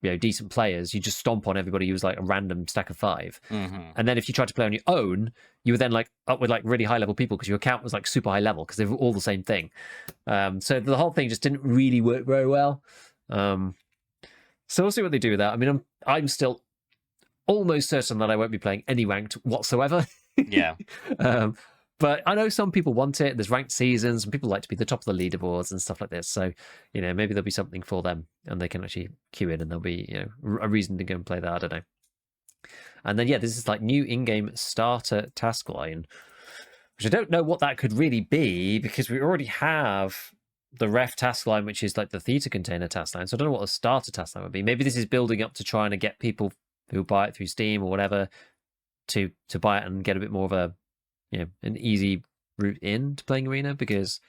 Speaker 2: decent players, you just stomp on everybody who was a random stack of 5. And then if you tried to play on your own, you were then up with really high level people, because your account was super high level, because they were all the same thing. So the whole thing just didn't really work very well. So we'll see what they do with that. I'm still almost certain that I won't be playing any ranked whatsoever.
Speaker 1: Yeah.
Speaker 2: But I know some people want it. There's ranked seasons, and people like to be the top of the leaderboards and stuff like this. So, maybe there'll be something for them, and they can actually queue in, and there'll be, a reason to go and play that. I don't know. And then, this is new in-game starter task line, which I don't know what that could really be, because we already have the ref task line, which is the theater container task line. So I don't know what a starter task line would be. Maybe this is building up to trying to get people who buy it through Steam or whatever to buy it and get a bit more of a an easy route in to playing Arena, because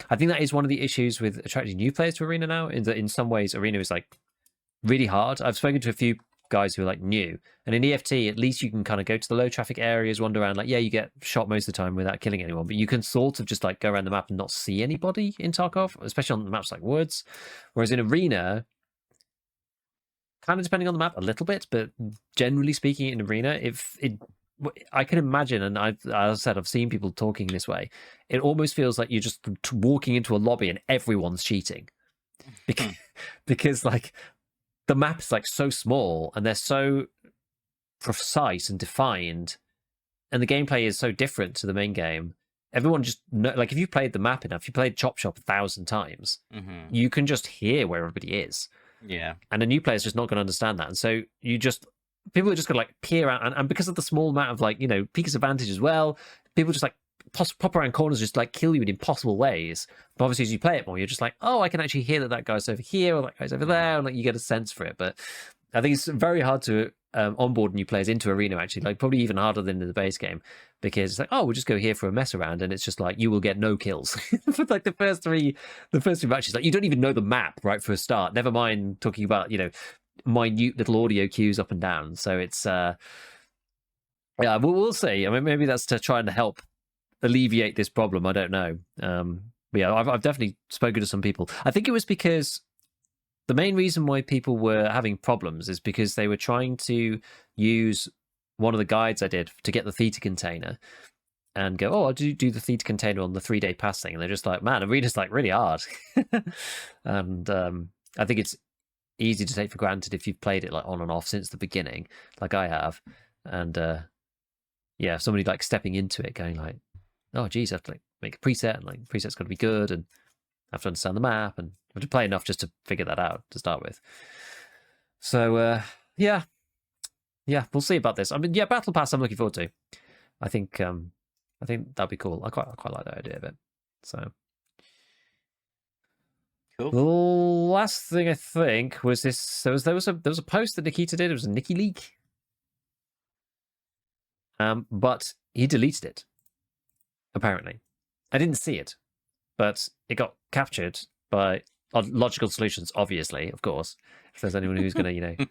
Speaker 2: I think that is one of the issues with attracting new players to Arena now, in that in some ways Arena is really hard. I've spoken to a few guys who are new, and in EFT at least you can kind of go to the low traffic areas, wander around, you get shot most of the time without killing anyone, but you can sort of just go around the map and not see anybody in Tarkov, especially on the maps like Woods. Whereas in Arena, kind of depending on the map a little bit, but generally speaking in Arena, if it I can imagine, and as I said, I've seen people talking this way. It almost feels like you're just walking into a lobby and everyone's cheating, because like the map is like so small and they're so precise and defined, and the gameplay is so different to the main game. Everyone just like, if you've played the map enough, you played Chop Shop 1,000 times, you can just hear where everybody is.
Speaker 1: Yeah.
Speaker 2: And a new player is just not going to understand that. And so people are just going to like peer out. And because of the small amount of like, Peek's advantage as well, people just like pop around corners, just like kill you in impossible ways. But obviously, as you play it more, you're just like, oh, I can actually hear that guy's over here or that guy's over there. And like, you get a sense for it. But I think it's very hard to onboard new players into Arena, actually, like probably even harder than in the base game, because it's like, oh, we'll just go here for a mess around, and it's just like you will get no kills for like the first three matches. Like, you don't even know the map right for a start. Never mind talking about minute little audio cues up and down. So it's yeah, we'll see. I mean, maybe that's to try and help alleviate this problem. I don't know. But yeah, I've definitely spoken to some people. I think it was because the main reason why people were having problems is because they were trying to use one of the guides I did to get the theta container and go, oh, I'll do the theta container on the 3-day pass thing. And they're just like, man, Arena's like really hard. And I think it's easy to take for granted if you've played it like on and off since the beginning, like I have. And yeah, somebody like stepping into it going like, oh, geez, I have to like make a preset, and like preset's got to be good, and I have to understand the map, and I have to play enough just to figure that out to start with. So yeah, we'll see about this. I mean, yeah, Battle Pass I'm looking forward to. I think that'd be cool. I quite like the idea of it. So
Speaker 1: cool.
Speaker 2: The last thing I think was this. There was a post that Nikita did. It was a Nikki leak. But he deleted it. Apparently, I didn't see it, but it got captured by Logical Solutions. Obviously, of course, if there's anyone who's going to,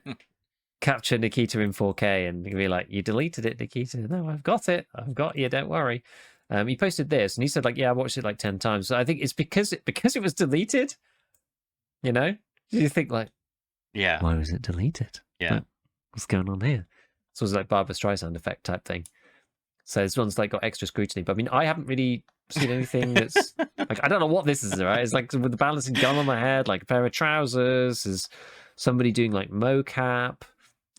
Speaker 2: capture Nikita in 4K and be like, "You deleted it, Nikita." No, I've got it. I've got you. Don't worry. He posted this, and he said, like, "Yeah, I watched it like 10 times." So I think it's because it was deleted. Do you think like,
Speaker 1: yeah,
Speaker 2: why was it deleted?
Speaker 1: Yeah,
Speaker 2: like, what's going on here? So it was like Barbra Streisand effect type thing. So this one's like got extra scrutiny. But I mean, I haven't really seen anything that's like, I don't know what this is, right? It's like with the balancing gun on my head, like a pair of trousers. There's somebody doing like mocap.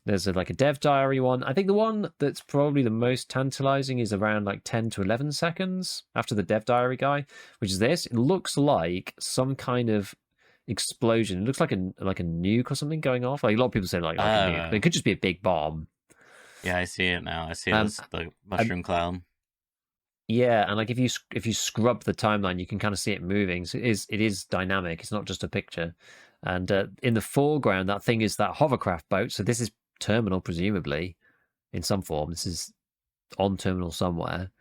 Speaker 2: There's like a dev diary one. I think the one that's probably the most tantalizing is around like 10 to 11 seconds after the dev diary guy, which is this. It looks like some kind of explosion. It looks like a nuke or something going off. Like a lot of people say like a nuke. It could just be a big bomb.
Speaker 1: Yeah, I see it now. I see the mushroom cloud.
Speaker 2: Yeah, and like if you scrub the timeline, you can kind of see it moving. So it is dynamic. It's not just a picture. And in the foreground, that thing is that hovercraft boat. So this is terminal, presumably, in some form. This is on terminal somewhere.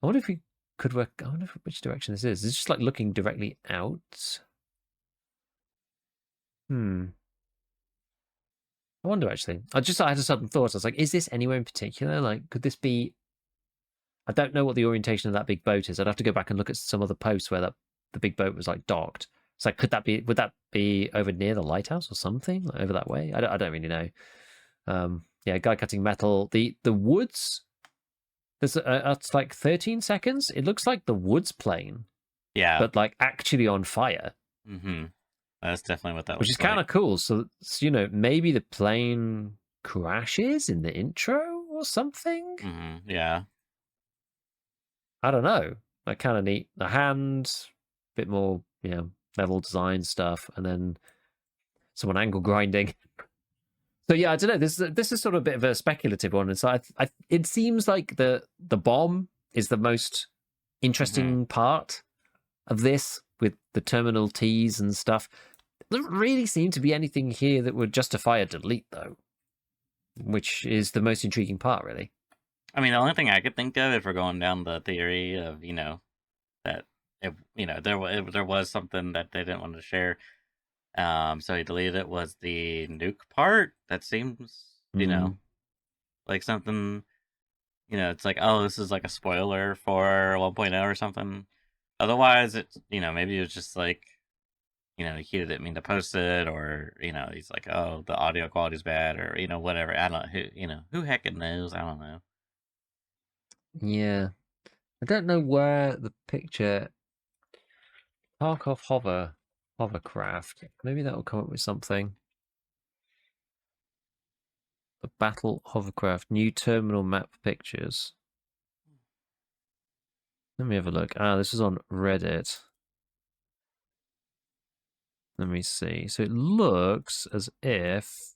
Speaker 2: I wonder if we could work. I wonder which direction this is. It's just like looking directly out. I wonder, actually. I had a sudden thought. I was like, is this anywhere in particular? Like, could this be... I don't know what the orientation of that big boat is. I'd have to go back and look at some other posts where the big boat was, like, docked. So would that be over near the lighthouse or something? Like, over that way? I don't really know. Yeah, guy cutting metal. The woods... it's like 13 seconds. It looks like the woods plane.
Speaker 1: Yeah.
Speaker 2: But, like, actually on fire.
Speaker 1: Mm-hmm. That's definitely what that
Speaker 2: Which is kind of cool. So, maybe the plane crashes in the intro or something?
Speaker 1: Mm-hmm. Yeah.
Speaker 2: I don't know. Like, kind of neat. The hand, bit more, level design stuff, and then someone angle grinding. So, yeah, I don't know. This is sort of a bit of a speculative one. And so it seems like the bomb is the most interesting part of this, with the terminal T's and stuff. There doesn't really seem to be anything here that would justify a delete, though, which is the most intriguing part, really.
Speaker 1: I mean, the only thing I could think of, if we're going down the theory of, that, there was something that they didn't want to share, so he deleted it, was the nuke part. That seems, like something, it's like, oh, this is like a spoiler for 1.0 or something. Otherwise, it's, maybe it was just like, he didn't mean to post it, or, he's like, oh, the audio quality's bad, or, whatever. I don't know, who heckin' knows? I don't know.
Speaker 2: Yeah. I don't know where the picture Tarkov hovercraft. Maybe that will come up with something. The battle hovercraft new terminal map pictures. Let me have a look. This is on Reddit. Let me see. So it looks as if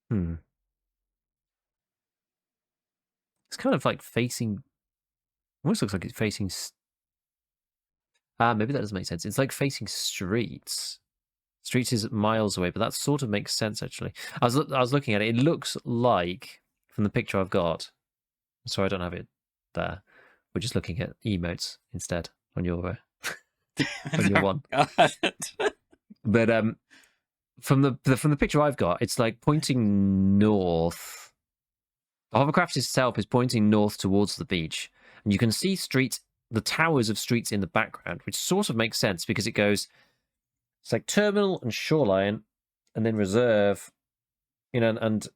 Speaker 2: it's kind of like facing. Almost looks like it's facing. Maybe that doesn't make sense. It's like facing streets. Streets is miles away, but that sort of makes sense actually. I was looking at it. It looks like from the picture I've got. Sorry, I don't have it there. We're just looking at emotes instead on your on your one. But from the picture I've got, it's like pointing north. The hovercraft itself is pointing north towards the beach, and you can see streets, the towers of streets in the background, which sort of makes sense because it goes. It's like terminal and shoreline, and then reserve, and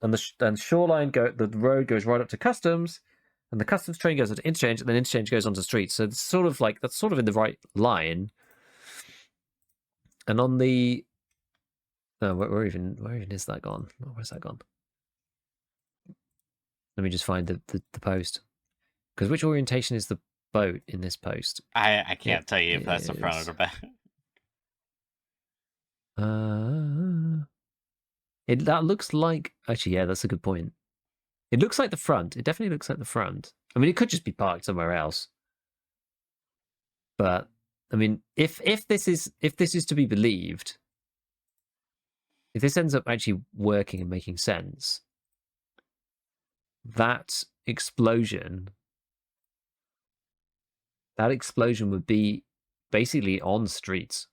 Speaker 2: the shoreline the road goes right up to customs, and the customs train goes into interchange, and then interchange goes onto streets. So it's sort of like that's sort of in the right line. And on the where even is that gone? Where's that gone? Let me just find the post. Because which orientation is the boat in this post?
Speaker 1: I can't tell you if that's the front or the back.
Speaker 2: That looks like actually, yeah, that's a good point. It looks like the front. It definitely looks like the front. I mean, it could just be parked somewhere else. But I mean, if this is to be believed, if this ends up actually working and making sense, that explosion would be basically on streets.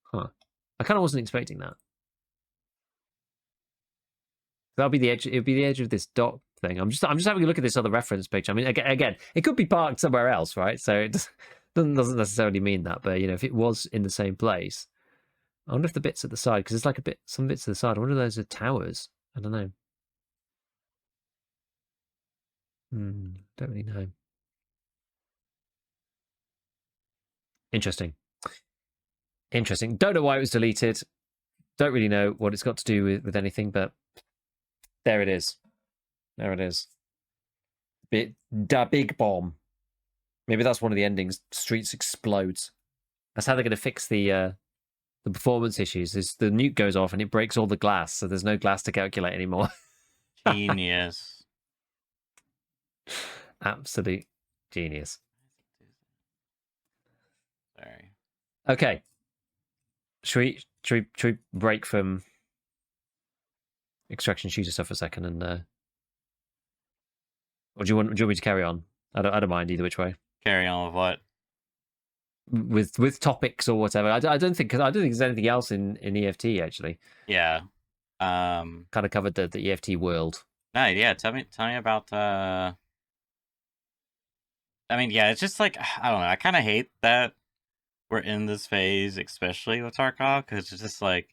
Speaker 2: Huh. I kind of wasn't expecting that. That'll be the edge. It'll be the edge of this dock thing. I'm just having a look at this other reference picture. I mean, again, it could be parked somewhere else, right? So it doesn't necessarily mean that. But if it was in the same place, I wonder if the bits at the side, because it's like some bits at the side. I wonder if those are towers. I don't know. Don't really know. Interesting. Don't know why it was deleted. Don't really know what it's got to do with anything, but there it is. There it is. Da big bomb. Maybe that's one of the endings. Streets explodes. That's how they're going to fix the performance issues. Is the nuke goes off and it breaks all the glass, so there's no glass to calculate anymore.
Speaker 1: Genius.
Speaker 2: Absolute genius.
Speaker 1: Sorry.
Speaker 2: Okay. Should we break from extraction shooter stuff for a second and or do you want me to carry on? I don't mind either which way.
Speaker 1: Carry on with what?
Speaker 2: With topics or whatever. I don't think there's anything else in EFT actually.
Speaker 1: Yeah.
Speaker 2: Kind of covered the EFT world.
Speaker 1: No, yeah. Tell me about. I mean, yeah. It's just like I don't know. I kind of hate that we're in this phase, especially with Tarkov, because it's just like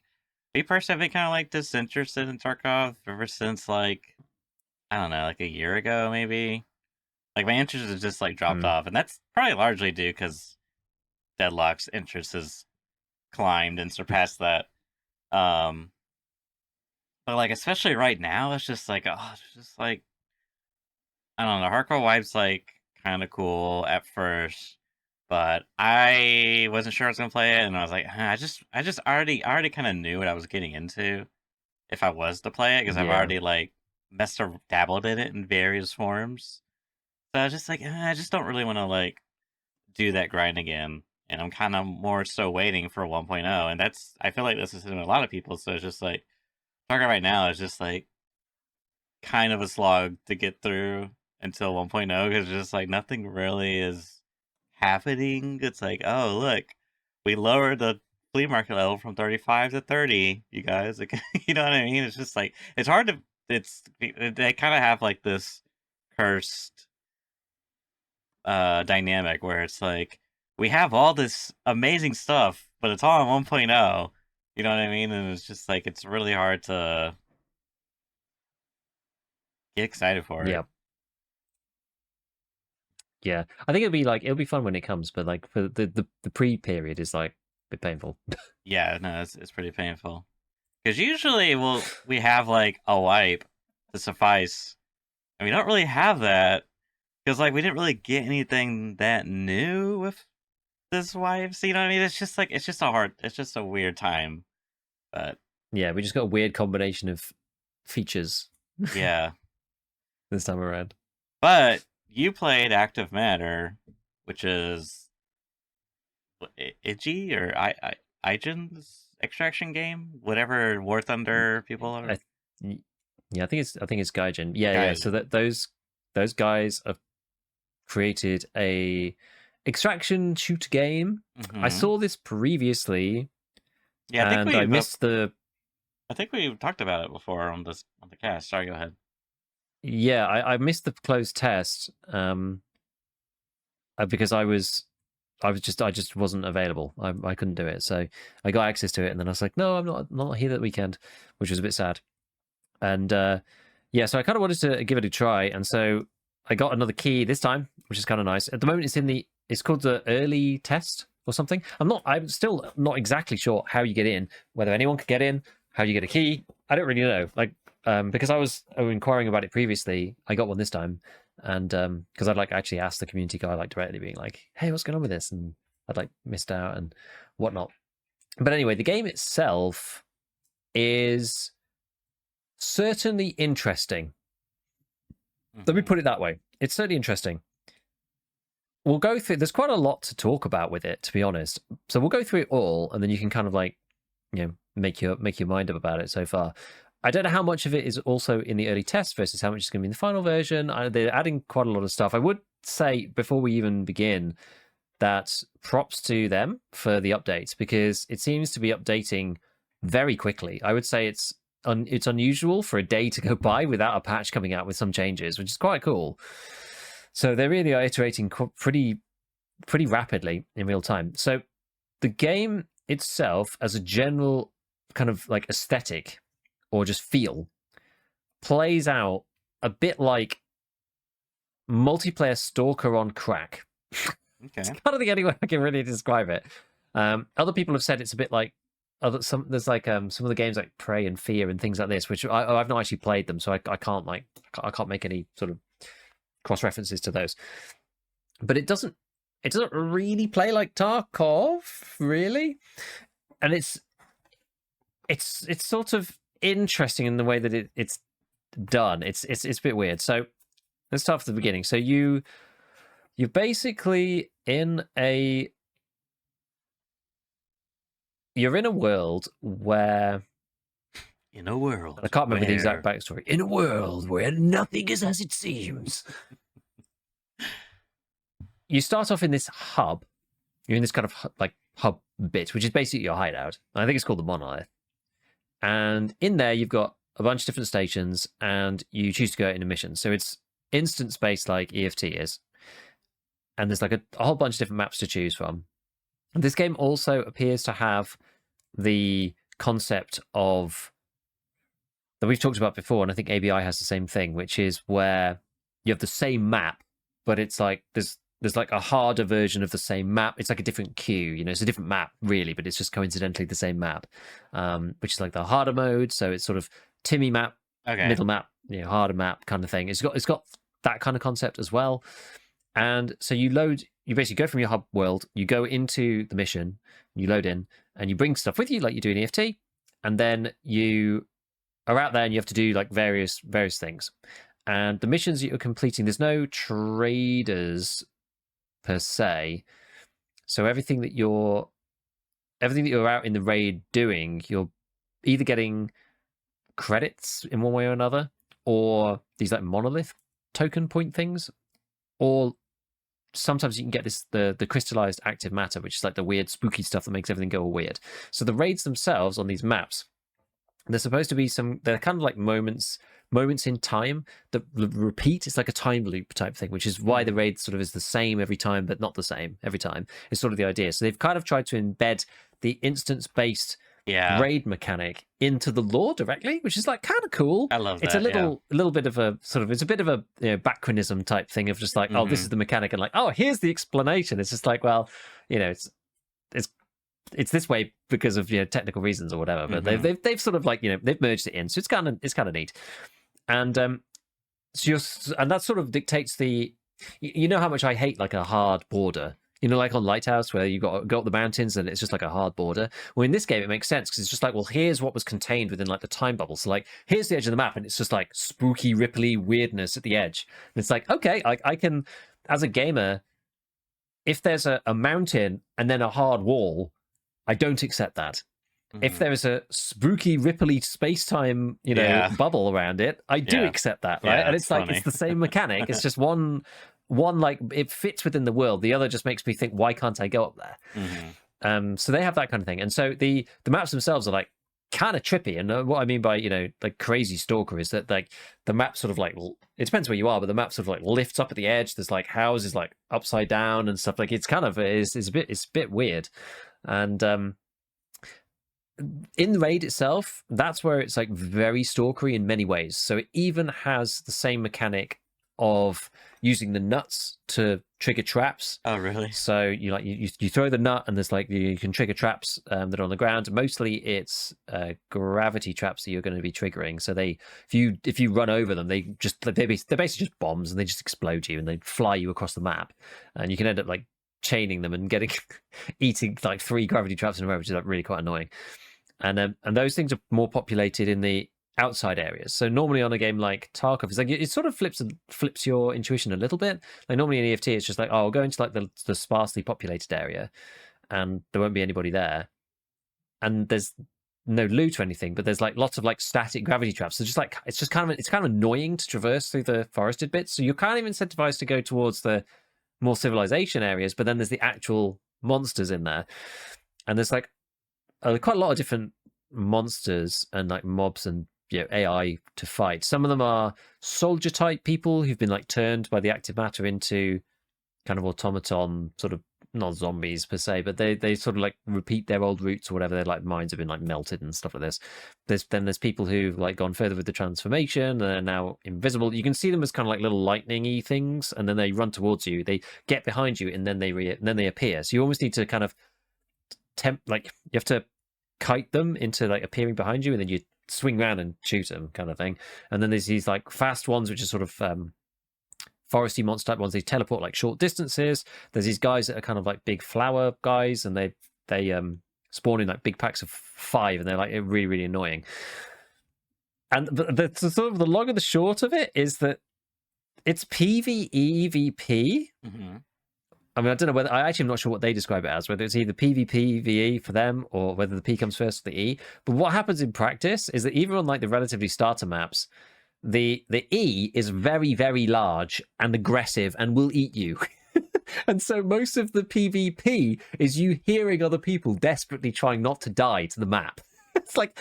Speaker 1: me personally, I've been kind of like disinterested in Tarkov ever since like I don't know, like a year ago maybe. Like my interest has just like dropped off, and that's probably largely due because Deadlock's interest has climbed and surpassed that. But like especially right now, it's just like it's just like I don't know. Hardcore Wipe's like kind of cool at first, but I wasn't sure I was gonna play it, and I was like, I just already kind of knew what I was getting into if I was to play it because I've already like messed or dabbled in it in various forms. So I was just like, I just don't really want to like do that grind again, and I'm kind of more so waiting for 1.0, and that's I feel like this is in a lot of people. So it's just like Target right now is just like kind of a slog to get through until 1.0 because just like nothing really is happening. It's like, oh look, we lowered the flea market level from 35 to 30. You guys, like, you know what I mean? It's just like it's hard to. They kind of have like this cursed dynamic where it's like we have all this amazing stuff, but it's all on 1.0. You know what I mean? And it's just like it's really hard to get excited for it.
Speaker 2: Yeah. Yeah. I think it'll be fun when it comes, but like for the pre period is like a bit painful.
Speaker 1: Yeah, no, it's pretty painful. Because usually we have like a wipe to suffice, and we don't really have that because like we didn't really get anything that new with this wipe. So you know what I mean? It's just like it's just a weird time. But
Speaker 2: Yeah, we just got a weird combination of features
Speaker 1: yeah,
Speaker 2: this time around.
Speaker 1: but you played Active Matter, which is Ig or Igen's extraction game, whatever War Thunder people are.
Speaker 2: Yeah, I think it's Gaijin. Yeah. So
Speaker 1: Gaijin.
Speaker 2: that those guys have created a extraction shoot game. I saw this previously,
Speaker 1: Yeah,
Speaker 2: and I missed the.
Speaker 1: I think we've talked about it before on the cast. Sorry, go ahead.
Speaker 2: Yeah, I missed the closed test because I just wasn't available. I couldn't do it, so I got access to it, and then I was like, no, I'm not here that weekend, which was a bit sad. And yeah, so I kind of wanted to give it a try, and so I got another key this time, which is kind of nice. At the moment, it's called the early test or something. I'm still not exactly sure how you get in, whether anyone could get in, how you get a key. I don't really know. Like because I was inquiring about it previously, I got one this time, and because I'd like actually asked the community guy like directly, being like, "Hey, what's going on with this?" And I'd like missed out and whatnot. But anyway, the game itself is certainly interesting. Let me put it that way. It's certainly interesting. We'll go through. There's quite a lot to talk about with it, to be honest. So we'll go through it all, and then you can kind of like, make your mind up about it so far. I don't know how much of it is also in the early test versus how much is going to be in the final version. They're adding quite a lot of stuff. I would say before we even begin that props to them for the updates, because it seems to be updating very quickly. I would say it's unusual for a day to go by without a patch coming out with some changes, which is quite cool. So they really are iterating pretty rapidly in real time. So the game itself, as a general kind of like aesthetic or just feel, plays out a bit like multiplayer Stalker on crack.
Speaker 1: Okay.
Speaker 2: It's kind of the only way I can really describe it. Other people have said it's a bit like there's like some of the games like Prey and Fear and things like this, which I've not actually played them, so I can't make any sort of cross references to those. But it doesn't really play like Tarkov, really, and it's sort of interesting in the way that it's done. It's a bit weird. So let's start from the beginning. So you're basically you're in a world where...
Speaker 1: In a world.
Speaker 2: I can't remember the exact backstory. In a world where nothing is as it seems. You start off in this hub. You're in this kind of like hub bit, which is basically your hideout. I think it's called the Monolith. And in there, you've got a bunch of different stations, and you choose to go out in a mission. So it's instance-based like EFT is. And there's like a whole bunch of different maps to choose from. And this game also appears to have the concept of that we've talked about before, and I think ABI has the same thing, which is where you have the same map, but it's like there's like a harder version of the same map. It's like a different queue, it's a different map really, but it's just coincidentally the same map, which is like the harder mode. So it's sort of Timmy map, middle map, harder map kind of thing. It's got that kind of concept as well. And so you basically go from your hub world, you go into the mission, you load in, and you bring stuff with you like you do in EFT, and then you are out there and you have to do like various things. And the missions that you're completing, there's no traders per se. So everything that you're out in the raid doing, you're either getting credits in one way or another, or these like monolith token point things, or sometimes you can get the crystallized active matter, which is like the weird spooky stuff that makes everything go all weird. So the raids themselves on these maps, they're supposed to be they're kind of like moments in time that repeat. It's like a time loop type thing, which is why the raid sort of is the same every time, but not the same every time. It's sort of the idea. So they've kind of tried to embed the instance-based
Speaker 1: Yeah,
Speaker 2: raid mechanic into the lore directly, which is like kind of cool.
Speaker 1: I love
Speaker 2: It's
Speaker 1: that.
Speaker 2: a little bit of a sort of, it's a bit of a, you know, backronism type thing of just like, oh, this is the mechanic, and like, oh, here's the explanation. It's just like, well, you know, it's it's this way because of, you know, technical reasons or whatever. But they've sort of like, you know, they've merged it in, so it's kind of neat. And so and that sort of dictates the, you know how much I hate like a hard border. You know, like on Lighthouse, where you got go up the mountains and it's just like a hard border. Well, in this game, it makes sense because it's just like, well, here's what was contained within like the time bubble. So like, here's the edge of the map, and it's just like spooky, ripply weirdness at the edge. And it's like, okay, I can, as a gamer, if there's a mountain and then a hard wall, I don't accept that. If there is a spooky, ripply space-time, you know, bubble around it, I do accept that, right? And it's like, funny. It's the same mechanic. It's just one like, it fits within the world. The other just makes me think, why can't I go up there? So they have that kind of thing. And so the maps themselves are like kind of trippy. And what I mean by, you know, like crazy stalker is that like the map sort of like, it depends where you are, but the map sort of like lifts up at the edge. There's like houses like upside down and stuff. Like it's kind of, it's a bit weird. And in the raid itself, that's where it's like very stalkery in many ways. So it even has the same mechanic of using the nuts to trigger traps.
Speaker 1: Oh, really?
Speaker 2: So you like you throw the nut, and there's like you can trigger traps that are on the ground. Mostly it's gravity traps that you're going to be triggering. So if you run over them, they're basically just bombs, and they just explode you and they fly you across the map, and you can end up like chaining them and getting eating like 3 gravity traps in a row, which is like really quite annoying. And those things are more populated in the outside areas. So normally on a game like Tarkov, it's like it sort of flips your intuition a little bit. Like normally in EFT, it's just like, oh, I'll go into like the sparsely populated area, and there won't be anybody there, and there's no loot or anything, but there's like lots of like static gravity traps. So just like it's kind of annoying to traverse through the forested bits. So you're kind of incentivized to go towards the more civilization areas, but then there's the actual monsters in there, and there's like quite a lot of different monsters and like mobs and, you know, AI to fight. Some of them are soldier type people who've been like turned by the active matter into kind of automaton, sort of not zombies per se, but they sort of like repeat their old roots or whatever. Their like minds have been like melted and stuff like this. There's people who've like gone further with the transformation and are now invisible. You can see them as kind of like little lightning-y things, and then they run towards you. They get behind you, and then they appear. So you almost need to kind of like you have to kite them into like appearing behind you, and then you swing around and shoot them, kind of thing. And then there's these like fast ones, which are sort of foresty monster type ones. They teleport like short distances. There's these guys that are kind of like big flower guys, and they spawn in like big packs of 5, and they're like really, really annoying. And the sort of the long and the short of it is that it's PvE I mean, I don't know whether, I actually am not sure what they describe it as, whether it's either PvP, VE for them, or whether the P comes first or the E. But what happens in practice is that even on like the relatively starter maps, the E is very, very large and aggressive and will eat you. And so most of the PvP is you hearing other people desperately trying not to die to the map. It's like,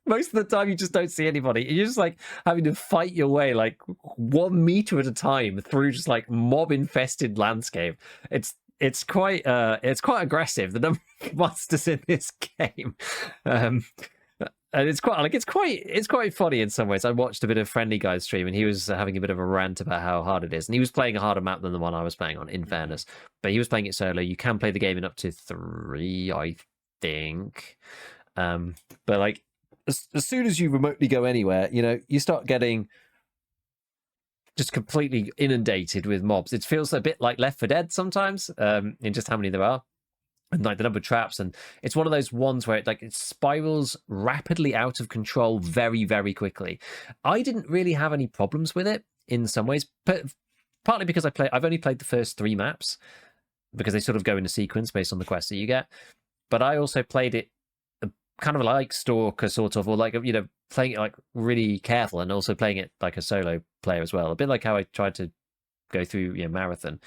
Speaker 2: most of the time you just don't see anybody. You're just like having to fight your way like 1 meter at a time through just like mob infested landscape. It's quite aggressive, the number of monsters in this game. And it's quite funny in some ways. I watched a bit of Friendly Guy's stream, and he was having a bit of a rant about how hard it is. And he was playing a harder map than the one I was playing on, in fairness. But he was playing it solo. You can play the game in up to 3, I think. But like, as soon as you remotely go anywhere, you know, you start getting just completely inundated with mobs. It feels a bit like Left 4 Dead sometimes, in just how many there are, and like the number of traps. And it's one of those ones where it spirals rapidly out of control very, very quickly. I didn't really have any problems with it in some ways, but partly because I've only played the first 3 maps, because they sort of go in a sequence based on the quests that you get. But I also played it kind of like Stalker, sort of, or like, you know, playing it like really careful, and also playing it like a solo player as well. A bit like how I tried to go through, you know, Marathon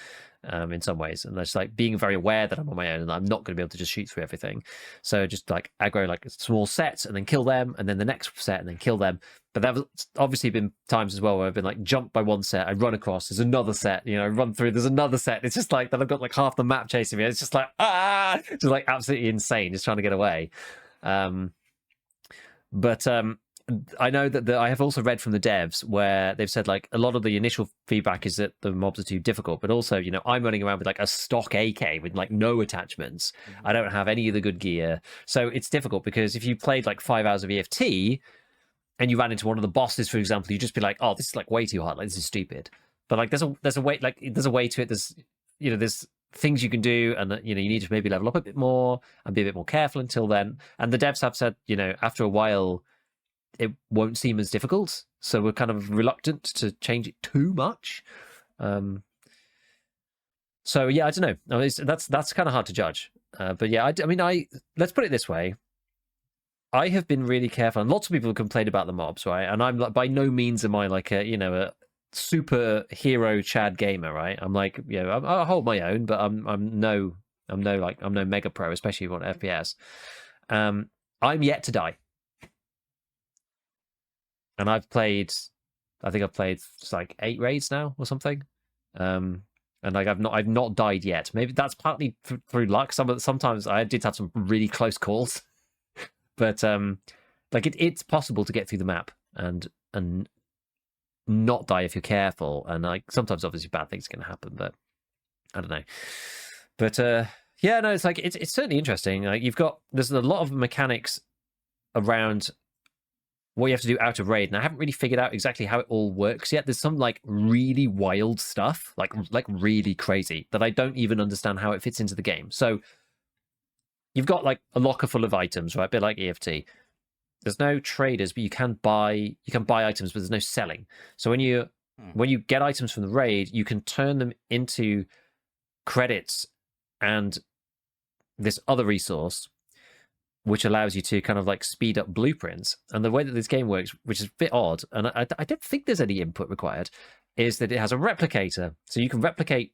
Speaker 2: in some ways, and that's like being very aware that I'm on my own and I'm not going to be able to just shoot through everything. So just like aggro like small sets and then kill them, and then the next set and then kill them. But there have obviously been times as well where I've been like jumped by one set, I run across, there's another set, you know, I run through, there's another set. It's just like that I've got like half the map chasing me. It's just like just like absolutely insane, just trying to get away. But I know that I have also read from the devs where they've said like a lot of the initial feedback is that the mobs are too difficult, but also, you know, I'm running around with like a stock AK with like no attachments. I don't have any of the good gear. So it's difficult because if you played like 5 hours of EFT and you ran into one of the bosses, for example, you'd just be like, oh, this is like way too hard. Like, this is stupid. But like, there's a way, like, there's a way to it. There's things you can do, and you know, you need to maybe level up a bit more and be a bit more careful until then. And the devs have said, you know, after a while, it won't seem as difficult. So we're kind of reluctant to change it too much. So yeah, I don't know. That's kind of hard to judge. But yeah, I mean, let's put it this way. I have been really careful, and lots of people have complained about the mobs, right? And I'm like, by no means am I like a superhero Chad gamer, right? I'm like, you know, I hold my own, but I'm no mega pro, especially on FPS. I'm yet to die, and I think I've played like 8 raids now or something. And like I've not died yet. Maybe that's partly through luck. Sometimes I did have some really close calls. But like it's possible to get through the map and not die if you're careful. And like sometimes obviously bad things can happen, but I don't know. But yeah, no, it's like it's certainly interesting. Like there's a lot of mechanics around what you have to do out of raid, and I haven't really figured out exactly how it all works yet. There's some like really wild stuff, like really crazy, that I don't even understand how it fits into the game. So you've got like a locker full of items, right? A bit like EFT. There's no traders, but you can buy items, but there's no selling. So when you get items from the raid, you can turn them into credits and this other resource, which allows you to kind of like speed up blueprints. And the way that this game works, which is a bit odd, and I don't think there's any input required, is that it has a replicator. So you can replicate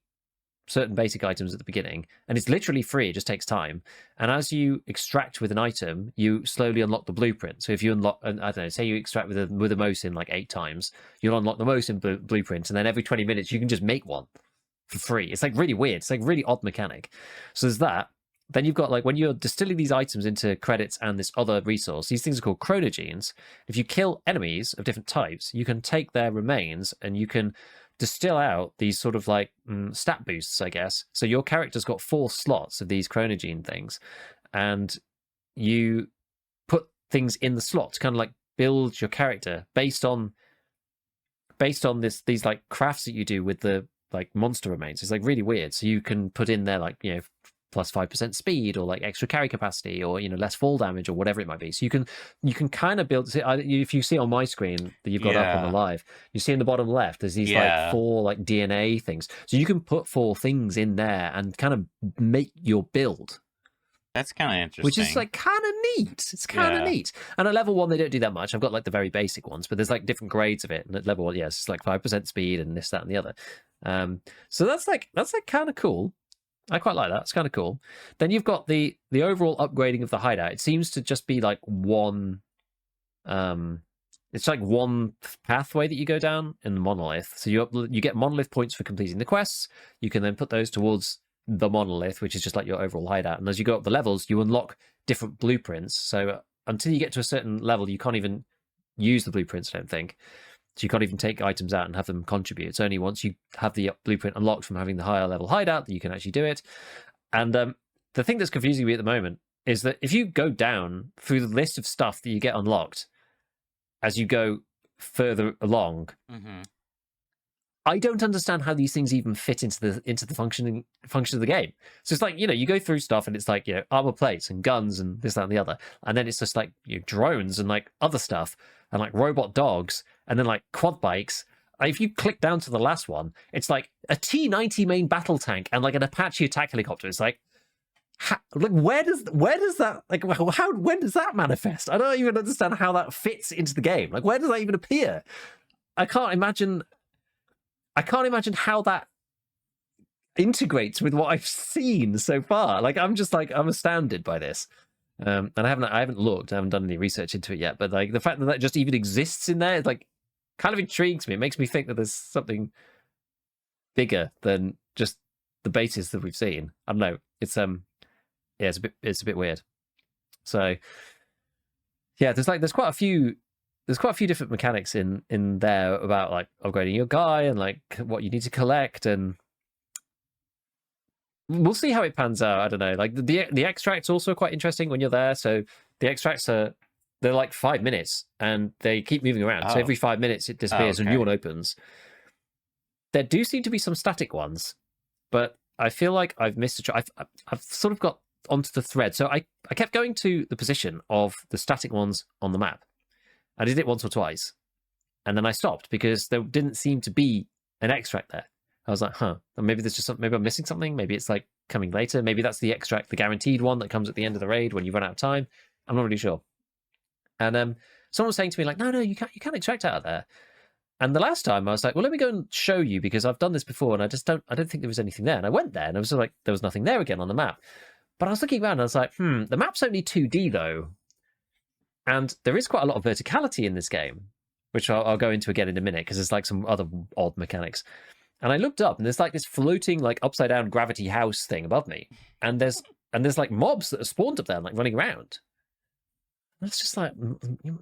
Speaker 2: certain basic items at the beginning, and it's literally free. It just takes time. And as you extract with an item, you slowly unlock the blueprint. So if you unlock, I don't know, say you extract with a Mosin like 8 times, you'll unlock the Mosin blueprint, and then every 20 minutes you can just make one for free. It's like really weird. It's like really odd mechanic. So there's that. Then you've got like when you're distilling these items into credits and this other resource, these things are called chronogenes. If you kill enemies of different types, you can take their remains and you can distill out these sort of like stat boosts, I guess. So your character's got 4 slots of these chronogene things, and you put things in the slot to kind of like build your character based on these like crafts that you do with the like monster remains. It's like really weird. So you can put in there like, you know, plus 5% speed or like extra carry capacity or, you know, less fall damage or whatever it might be. So you can kind of build. If you see on my screen that you've got up on the live, you see in the bottom left, there's these like 4 like DNA things. So you can put 4 things in there and kind of make your build.
Speaker 1: That's kind of interesting.
Speaker 2: Which is like kind of neat. It's kind of neat. And at level 1, they don't do that much. I've got like the very basic ones, but there's like different grades of it. And at level 1, yes, it's like 5% speed and this, that, and the other. So that's like kind of cool. I quite like that. It's kind of cool. Then you've got the overall upgrading of the hideout. It seems to just be like one. It's like one pathway that you go down in the monolith. So you get monolith points for completing the quests. You can then put those towards the monolith, which is just like your overall hideout. And as you go up the levels, you unlock different blueprints. So until you get to a certain level, you can't even use the blueprints, I don't think. So you can't even take items out and have them contribute. It's only once you have the blueprint unlocked from having the higher level hideout that you can actually do it. And the thing that's confusing me at the moment is that if you go down through the list of stuff that you get unlocked as you go further along, I don't understand how these things even fit into the function of the game. So it's like, you know, you go through stuff and it's like, you know, armor plates and guns and this, that, and the other. And then it's just like, you know, drones and like other stuff and like robot dogs and then like quad bikes. If you click down to the last one, it's like a T-90 main battle tank and like an Apache attack helicopter. It's like, where does that, like, when does that manifest? I don't even understand how that fits into the game. Like, where does that even appear? I can't imagine how that integrates with what I've seen so far. Like, I'm astounded by this. And I haven't looked, I haven't done any research into it yet, but like the fact that just even exists in there, like, kind of intrigues me. It makes me think that there's something bigger than just the bases that we've seen. I don't know. It's it's a bit weird. So yeah, there's quite a few different mechanics in there about like upgrading your guy and like what you need to collect, and we'll see how it pans out. I don't know. Like the extract's also quite interesting when you're there. So the extracts they're like 5 minutes and they keep moving around. So every 5 minutes it disappears and a new one opens. There do seem to be some static ones, but I feel like I've missed a trick. I've sort of got onto the thread. So I kept going to the position of the static ones on the map. I did it once or twice, and then I stopped because there didn't seem to be an extract there. I was like, huh, maybe there's just maybe I'm missing something. Maybe it's like coming later. Maybe that's the extract, the guaranteed one that comes at the end of the raid when you run out of time. I'm not really sure. And someone was saying to me like, no, you can't extract out of there. And the last time I was like, well, let me go and show you because I've done this before and I don't think there was anything there. And I went there and I was like, there was nothing there again on the map. But I was looking around and I was like, the map's only 2D though. And there is quite a lot of verticality in this game, which I'll go into again in a minute because there's like some other odd mechanics. And I looked up and there's like this floating like upside down gravity house thing above me. And there's like mobs that are spawned up there like running around. And it's just like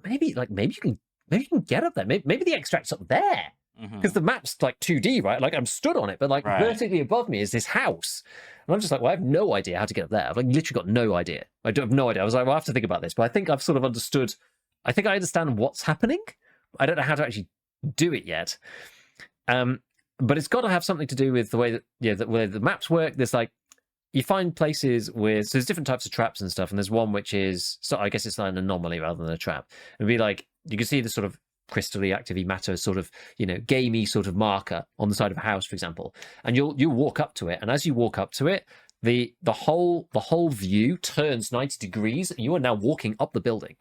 Speaker 2: maybe you can get up there. Maybe the extract's up there. Because the map's like 2D, right? Like I'm stood on it, but like vertically above me is this house. And I'm just like, well, I have no idea how to get up there. I've like literally got no idea. I don't have no idea. I was like, well, I have to think about this. But I think I've sort of understood. I think I understand what's happening. I don't know how to actually do it yet. But it's got to have something to do with the way that the way the maps work. There's like you find places with so there's different types of traps and stuff, and there's one which is so I guess it's like an anomaly rather than a trap. It'd be like you can see the sort of crystally active matter sort of gamey sort of marker on the side of a house, for example, and you'll walk up to it, and as you walk up to it, the whole view turns 90 degrees, and you are now walking up the building.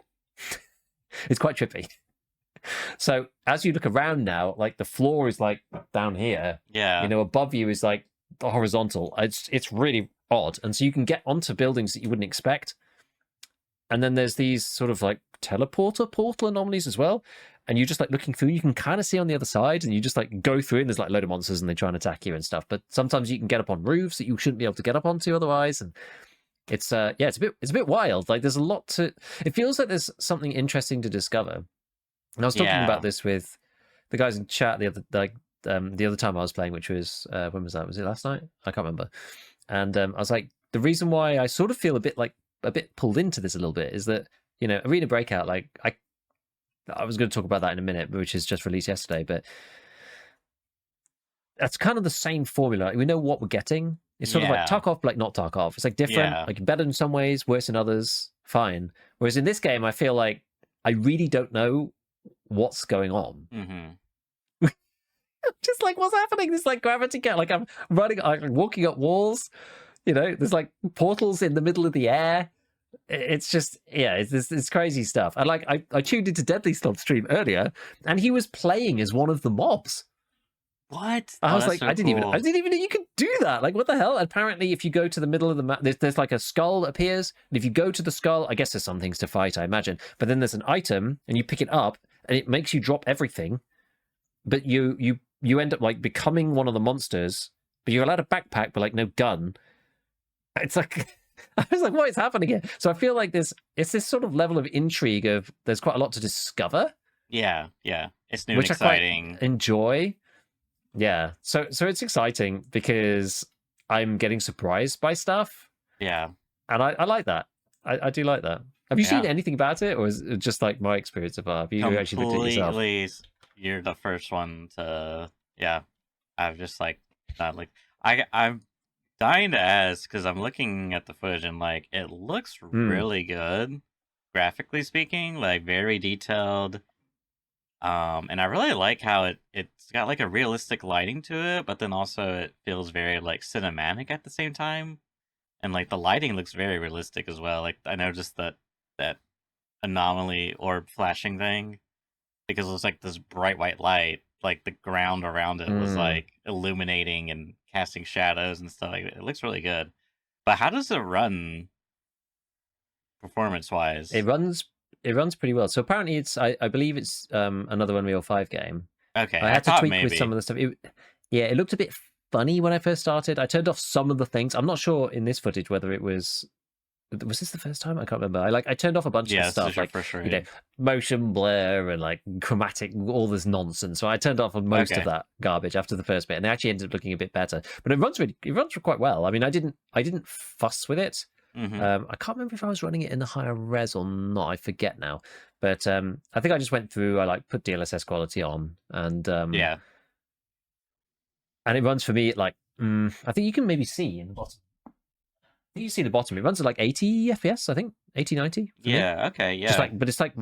Speaker 2: It's quite trippy. So as you look around now, like the floor is like down here, above you is like horizontal. It's really odd, and so you can get onto buildings that you wouldn't expect. And then there's these sort of like portal anomalies as well. And you just like looking through, you can kind of see on the other side, and you just like go through, and there's like a load of monsters, and they try and attack you and stuff. But sometimes you can get up on roofs that you shouldn't be able to get up onto otherwise, and it's a bit wild. Like there's a lot to. It feels like there's something interesting to discover. And I was talking about this with the guys in chat the other time I was playing, which was when was that? Was it last night? I can't remember. And I was like, the reason why I sort of feel a bit pulled into this a little bit is that Arena Breakout, like I was going to talk about that in a minute, which is just released yesterday, but that's kind of the same formula. Like, we know what we're getting. It's sort of like Tarkov, but like not Tarkov. It's like different, like better in some ways, worse in others, fine. Whereas in this game, I feel like I really don't know what's going on. Just like what's happening? There's like gravity, like I'm running, I'm walking up walls. There's like portals in the middle of the air. It's just it's crazy stuff. And like I tuned into Deadly Slob's stream earlier, and he was playing as one of the mobs.
Speaker 1: What?
Speaker 2: I was like, so I didn't even know you could do that. Like, what the hell? Apparently, if you go to the middle of the map, there's like a skull that appears, and if you go to the skull, I guess there's some things to fight, I imagine. But then there's an item, and you pick it up, and it makes you drop everything. But you end up like becoming one of the monsters, but you're allowed a backpack, but like no gun. It's like. I was like, what is happening here? So I feel like it's this sort of level of intrigue of there's quite a lot to discover.
Speaker 1: Yeah. It's new
Speaker 2: which
Speaker 1: and exciting.
Speaker 2: I quite enjoy. Yeah. So it's exciting because I'm getting surprised by stuff.
Speaker 1: Yeah.
Speaker 2: And I like that. I do like that. Have you seen anything about it, or is it just like my experience of Have you actually looked at it yourself?
Speaker 1: You're the first one to I've just like not like I'm dying to ask because I'm looking at the footage and like it looks really good, graphically speaking, like very detailed. And I really like how it's got like a realistic lighting to it, but then also it feels very like cinematic at the same time, and like the lighting looks very realistic as well. Like I noticed that anomaly orb flashing thing because it was like this bright white light, like the ground around it was like illuminating and casting shadows and stuff. Like it looks really good. But how does it run performance wise?
Speaker 2: It runs pretty well. So apparently it's I believe it's another Unreal 5 game.
Speaker 1: Okay.
Speaker 2: I had to tweak with some of the stuff. It looked a bit funny when I first started. I turned off some of the things. I'm not sure in this footage whether it was was this the first time? I can't remember. I turned off a bunch of
Speaker 1: Yeah, this
Speaker 2: stuff
Speaker 1: is your
Speaker 2: like
Speaker 1: first
Speaker 2: you know
Speaker 1: raid.
Speaker 2: motion blur and like chromatic, all this nonsense. So I turned off on most of
Speaker 1: Okay.
Speaker 2: that garbage after the first bit, and it actually ended up looking a bit better. But it runs quite well. I mean, I didn't fuss with it.
Speaker 1: Mm-hmm.
Speaker 2: I can't remember if I was running it in the higher res or not. I forget now. But I think I just went through. I like put DLSS quality on, and
Speaker 1: Yeah.
Speaker 2: it runs for me at like I think you can maybe see in the bottom. I think you see the bottom. It runs at like 80 FPS, I think 80, 90 for me.
Speaker 1: Yeah. Okay.
Speaker 2: Just
Speaker 1: Yeah.
Speaker 2: like, but it's like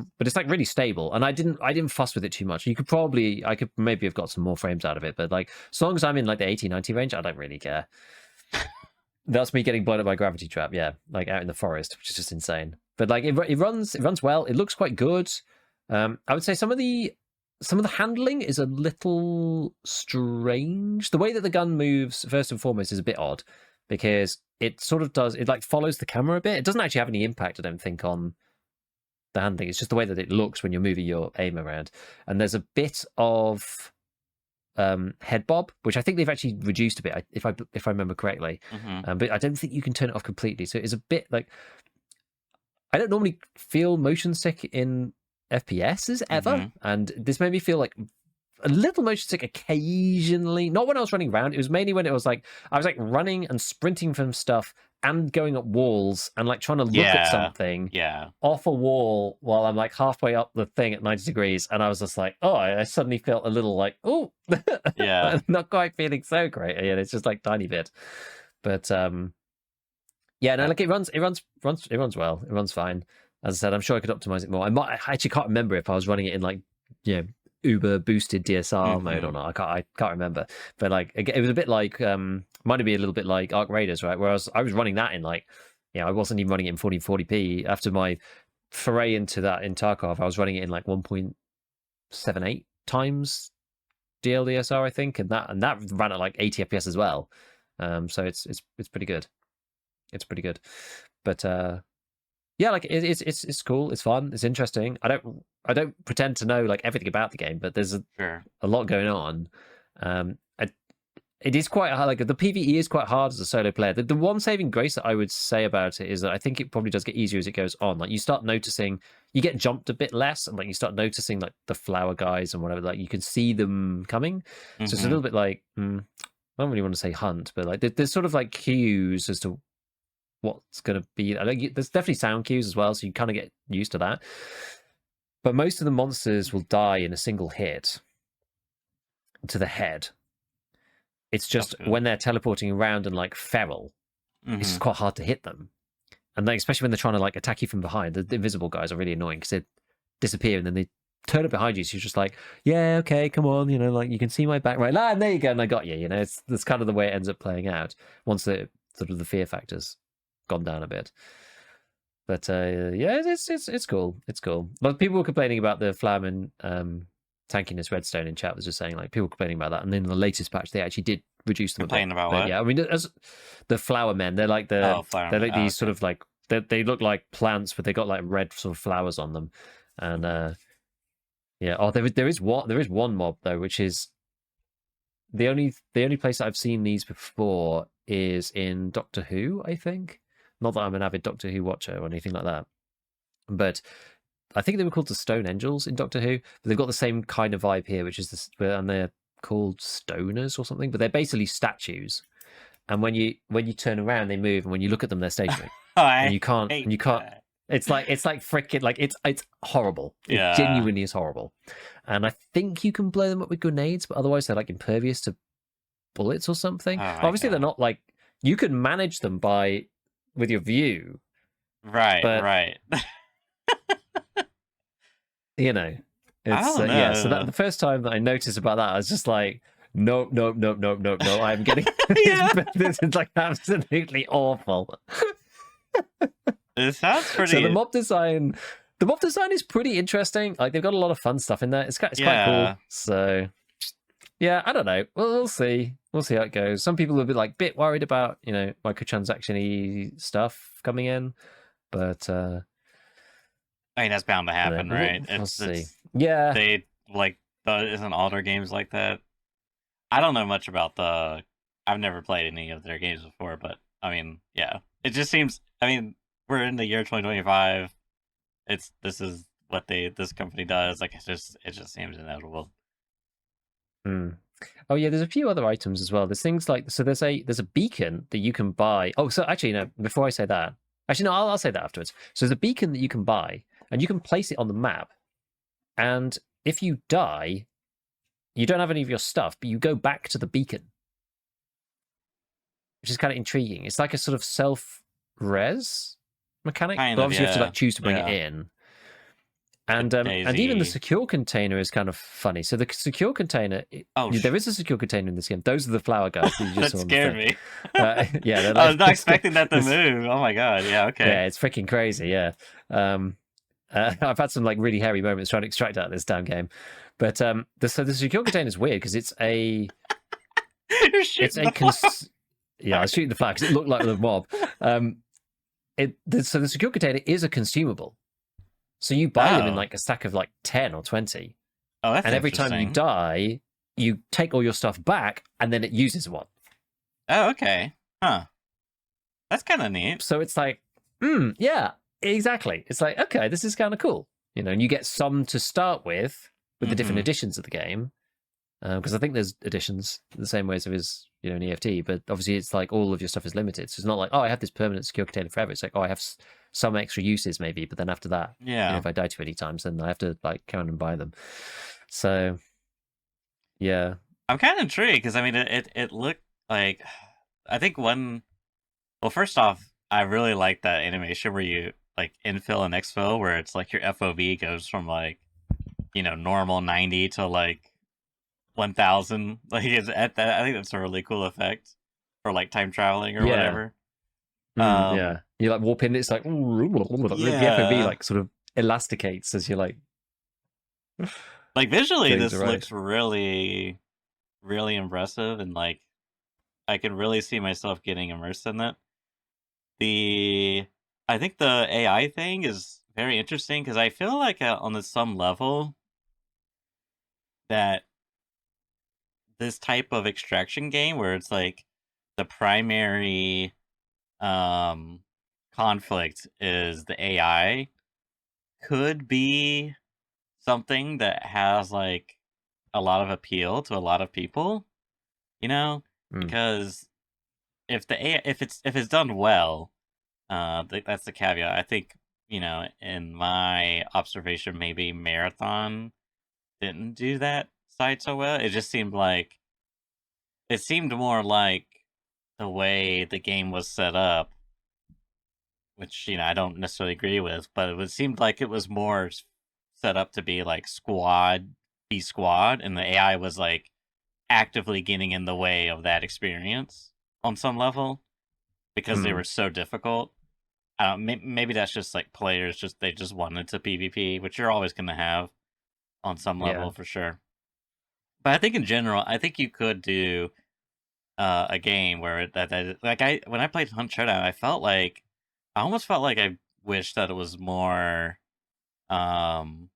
Speaker 2: really stable. And I didn't fuss with it too much. I could maybe have got some more frames out of it, but like as long as I'm in like the 80, 90 range, I don't really care. That's me getting blown up by gravity trap. Yeah, like out in the forest, which is just insane. But like it runs well. It looks quite good. I would say some of the handling is a little strange. The way that the gun moves, first and foremost, is a bit odd because it sort of does. It like follows the camera a bit. It doesn't actually have any impact, I don't think, on the handling. It's just the way that it looks when you're moving your aim around. And there's a bit of head bob, which I think they've actually reduced a bit, if I remember correctly.
Speaker 1: Mm-hmm.
Speaker 2: But I don't think you can turn it off completely. So it's a bit like I don't normally feel motion sick in FPSs ever,
Speaker 1: Mm-hmm.
Speaker 2: and this made me feel like a little motion sick occasionally. Not when I was running around. It was mainly when it was like I was like running and sprinting from stuff and going up walls and like trying to look at something
Speaker 1: Yeah.
Speaker 2: off a wall while I'm like halfway up the thing at 90 degrees, and I was just like, oh, I suddenly felt a little like, oh,
Speaker 1: Yeah.
Speaker 2: not quite feeling so great. And it's just like tiny bit, but yeah, no, like it runs well. It runs fine. As I said, I'm sure I could optimize it more. I actually can't remember if I was running it in like uber boosted DSR mode or
Speaker 1: Mm-hmm.
Speaker 2: not. I can't remember. But like it was a bit like might have been a little bit like Arc Raiders, right? Whereas I was running that in like I wasn't even running it in 1440p. After my foray into that in Tarkov, I was running it in like 1.78 times DLDSR, I think, and that ran at like 80 FPS as well. So it's pretty good. It's pretty good. But yeah, like it's cool. It's fun. It's interesting. I don't pretend to know like everything about the game, but there's a
Speaker 1: Sure.
Speaker 2: lot going on. It is quite hard. Like the PvE is quite hard as a solo player. The one saving grace that I would say about it is that I think it probably does get easier as it goes on. Like you start noticing, you get jumped a bit less, and like you start noticing like the flower guys and whatever. Like you can see them coming. So it's a
Speaker 1: Mm-hmm.
Speaker 2: little bit like I don't really want to say hunt, but like there's sort of like cues as to what's going to be. Like, there's definitely sound cues as well, so you kind of get used to that. But most of the monsters will die in a single hit to the head. It's just when they're teleporting around and like feral, it's just quite hard to hit them. And then, especially when they're trying to like attack you from behind, the invisible guys are really annoying because they disappear and then they turn up behind you. So you're just like, yeah, okay, come on, like you can see my back, right? And there you go, and I got you. That's kind of the way it ends up playing out once the sort of the fear factor's gone down a bit. But yeah, it's cool. It's cool. But people were complaining about the Flowerman tankiness redstone in chat. Was just saying like people complaining about that, and then in the latest patch they actually did reduce them.
Speaker 1: Complaining about
Speaker 2: but,
Speaker 1: what?
Speaker 2: Yeah, I mean, as the flower men, they're like they're like these sort of like they look like plants, but they got like red sort of flowers on them, and yeah. Oh, there is one mob though, which is the only place I've seen these before is in Doctor Who, I think. Not that I'm an avid Doctor Who watcher or anything like that, but I think they were called the Stone Angels in Doctor Who. But they've got the same kind of vibe here, which is this, and they're called stoners or something. But they're basically statues, and when you turn around, they move, and when you look at them, they're stationary, and you can't. It's like freaking like it's horrible.
Speaker 1: Yeah.
Speaker 2: It genuinely is horrible. And I think you can blow them up with grenades, but otherwise they're like impervious to bullets or something. Obviously, they're not like you can manage them with your view.
Speaker 1: Right. Right.
Speaker 2: It's
Speaker 1: yeah.
Speaker 2: So that the first time that I noticed about that, I was just like, nope. I'm getting this is like absolutely awful.
Speaker 1: It sounds pretty.
Speaker 2: So the mob design is pretty interesting. Like they've got a lot of fun stuff in there. It's quite cool. So yeah, I don't know. We'll see. We'll see how it goes. Some people will be like bit worried about microtransaction-y stuff coming in, but
Speaker 1: I mean that's bound to happen, right?
Speaker 2: We'll see. Yeah,
Speaker 1: they like isn't all their games like that? I don't know much about I've never played any of their games before, but I mean, yeah, it just seems. I mean, we're in the year 2025. This is what this company does. Like it just seems inevitable.
Speaker 2: Mm. Oh yeah, there's a few other items as well. There's things like there's a beacon that you can buy. Oh, so actually no, before I say that, actually no, I'll say that afterwards. So there's a beacon that you can buy, and you can place it on the map. And if you die, you don't have any of your stuff, but you go back to the beacon, which is kind of intriguing. It's like a sort of self-res mechanic,
Speaker 1: Kind
Speaker 2: but
Speaker 1: of,
Speaker 2: obviously you have to
Speaker 1: yeah.
Speaker 2: like choose to bring it
Speaker 1: Yeah.
Speaker 2: in.
Speaker 1: Bit
Speaker 2: And even the
Speaker 1: Daisy.
Speaker 2: secure container is kind of funny. So the secure container,
Speaker 1: Oh,
Speaker 2: there is a secure container in this game. Those are the flower guys that you just
Speaker 1: that
Speaker 2: saw on the
Speaker 1: scared
Speaker 2: thing.
Speaker 1: me.
Speaker 2: Yeah, they're
Speaker 1: I was
Speaker 2: like
Speaker 1: not expecting that to move. Oh my god. Yeah. Okay.
Speaker 2: yeah, it's freaking crazy. Yeah, I've had some like really hairy moments trying to extract out of this damn game, but so the secure container is weird because
Speaker 1: You're
Speaker 2: it's
Speaker 1: shooting
Speaker 2: a
Speaker 1: the
Speaker 2: yeah, I was shooting the flag because it looked like the mob. So the secure container is a consumable. So you buy them in
Speaker 1: Oh.
Speaker 2: like a stack of like 10 or 20.
Speaker 1: Oh, that's
Speaker 2: And every time you
Speaker 1: interesting.
Speaker 2: die, you take all your stuff back and then it uses one.
Speaker 1: Oh, okay. Huh. That's kind of neat.
Speaker 2: So it's like, yeah, exactly. It's like, okay, this is kind of cool. You know, and you get some to start with the different editions of the game. Because I think there's editions the same way as there is, an EFT, but obviously it's like all of your stuff is limited. So it's not like, oh, I have this permanent secure container forever. It's like, oh, I have some extra uses maybe, but then after that,
Speaker 1: Yeah.
Speaker 2: if I die too many times, then I have to like count and buy them. So, yeah.
Speaker 1: I'm kind of intrigued because I mean, it looked like I think one. Well, first off, I really like that animation where you like infill and exfil, where it's like your FOV goes from like normal 90 to like 1000. Like it's at that. I think that's a really cool effect for like time traveling or
Speaker 2: Yeah.
Speaker 1: whatever.
Speaker 2: Yeah. You like warp in, it's like, the FOV
Speaker 1: Yeah.
Speaker 2: like sort of elasticates as you're like,
Speaker 1: Like visually,
Speaker 2: getting
Speaker 1: this
Speaker 2: to ride.
Speaker 1: looks really, really impressive, and like I can really see myself getting immersed in it. I think the AI thing is very interesting because I feel like on some level that this type of extraction game where it's like the primary um conflict is the AI could be something that has like a lot of appeal to a lot of people,
Speaker 2: Mm.
Speaker 1: because if the AI, if it's done well, that's the caveat. I think in my observation, maybe Marathon didn't do that side so well. It seemed more like the way the game was set up, which I don't necessarily agree with, but it seemed like it was more set up to be like squad be squad, and the AI was like actively getting in the way of that experience on some level because they were so difficult. Maybe that's just like players they just wanted to PvP, which you're always going to have on some level
Speaker 2: Yeah.
Speaker 1: for sure. But I think in general, I think you could do a game where when I played Hunt Showdown, I almost felt like I wish that it was more um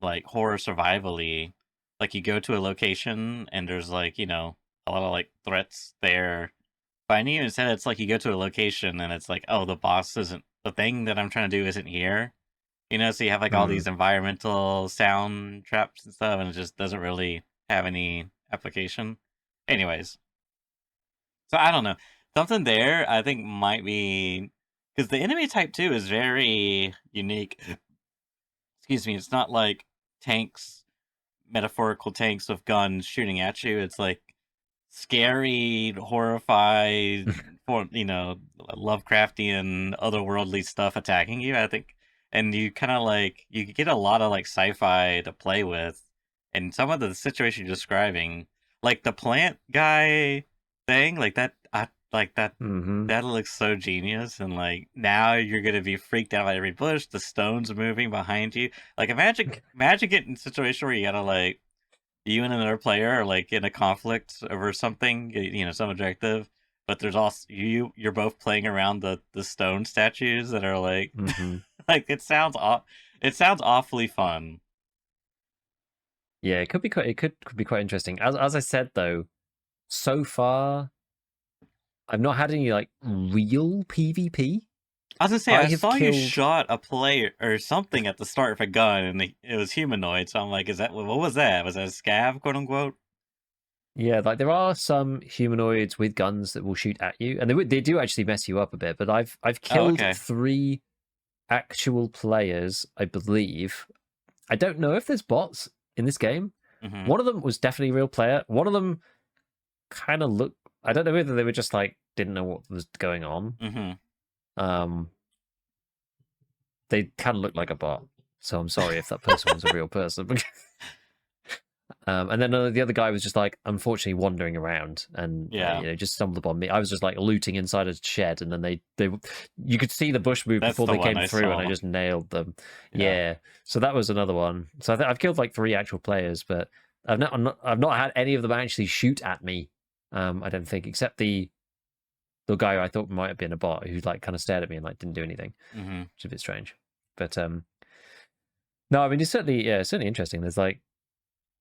Speaker 1: like horror survivally. Like you go to a location and there's like a lot of like threats there. But I knew instead it's like you go to a location and it's like, oh, the boss isn't the thing that I'm trying to do isn't here. So you have like all these environmental sound traps and stuff, and it just doesn't really have any application. Anyways, so I don't know. Something there I think might be because the enemy type 2 is very unique. Excuse me, it's not like tanks, metaphorical tanks with guns shooting at you. It's like scary, horrified, for Lovecraftian, otherworldly stuff attacking you. I think, and you kind of like you get a lot of like sci-fi to play with, and some of the situation you're describing, like the plant guy thing, like that. I like that. That looks so genius, and like now you're gonna be freaked out by every bush. The stones moving behind you. Like imagine getting in a situation where you gotta like you and another player are like in a conflict over something, some objective, but there's also you're both playing around the stone statues that are like like it sounds awfully fun.
Speaker 2: Yeah, it could be could be quite interesting. As I said though, so far I've not had any like real PvP.
Speaker 1: I was gonna say
Speaker 2: I
Speaker 1: I
Speaker 2: have
Speaker 1: saw you
Speaker 2: killed.
Speaker 1: shot a player or something at the start of a gun, and it was humanoid. So I'm like, is that what was that? Was that a scav, quote unquote?
Speaker 2: Yeah, like there are some humanoids with guns that will shoot at you, and they do actually mess you up a bit. But I've
Speaker 1: Oh,
Speaker 2: killed
Speaker 1: okay.
Speaker 2: 3 actual players, I believe. I don't know if there's bots in this game.
Speaker 1: Mm-hmm.
Speaker 2: One of them was definitely a real player. One of them kind of looked. I don't know whether they were just like didn't know what was going on.
Speaker 1: Mm-hmm.
Speaker 2: Um, they kind of looked like a bot. So I'm sorry if that person was a real person. And then the other guy was just like, unfortunately, wandering around and
Speaker 1: Yeah.
Speaker 2: just stumbled upon me. I was just like looting inside a shed, and then you could see the bush move
Speaker 1: That's
Speaker 2: before
Speaker 1: the
Speaker 2: they
Speaker 1: one
Speaker 2: came
Speaker 1: I
Speaker 2: through, and I
Speaker 1: saw.
Speaker 2: just nailed them.
Speaker 1: Yeah.
Speaker 2: Yeah, so that was another one. So I've killed like 3 actual players, but I've not had any of them actually shoot at me. I don't think, except the guy who I thought might have been a bot who like kind of stared at me and like didn't do anything,
Speaker 1: Mm-hmm.
Speaker 2: which is a bit strange. But no, I mean it's certainly interesting. There's like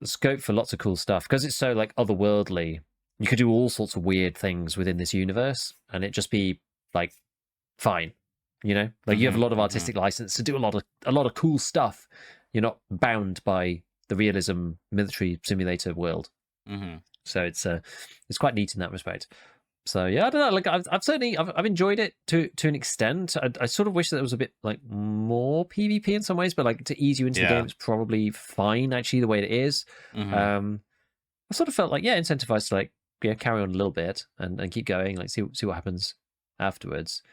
Speaker 2: scope for lots of cool stuff because it's so like otherworldly. You could do all sorts of weird things within this universe, and it just be like fine. Like you have a lot of artistic license to do a lot of cool stuff. You're not bound by the realism military simulator world,
Speaker 1: Mm-hmm.
Speaker 2: so it's quite neat in that respect. So yeah, I don't know. Like I've certainly I've enjoyed it to an extent. I sort of wish that it was a bit like more PvP in some ways, but like to ease you into the
Speaker 1: Yeah.
Speaker 2: game, it's probably fine actually the way it is.
Speaker 1: Mm-hmm.
Speaker 2: I sort of felt like incentivized to like carry on a little bit and keep going, like see what happens afterwards.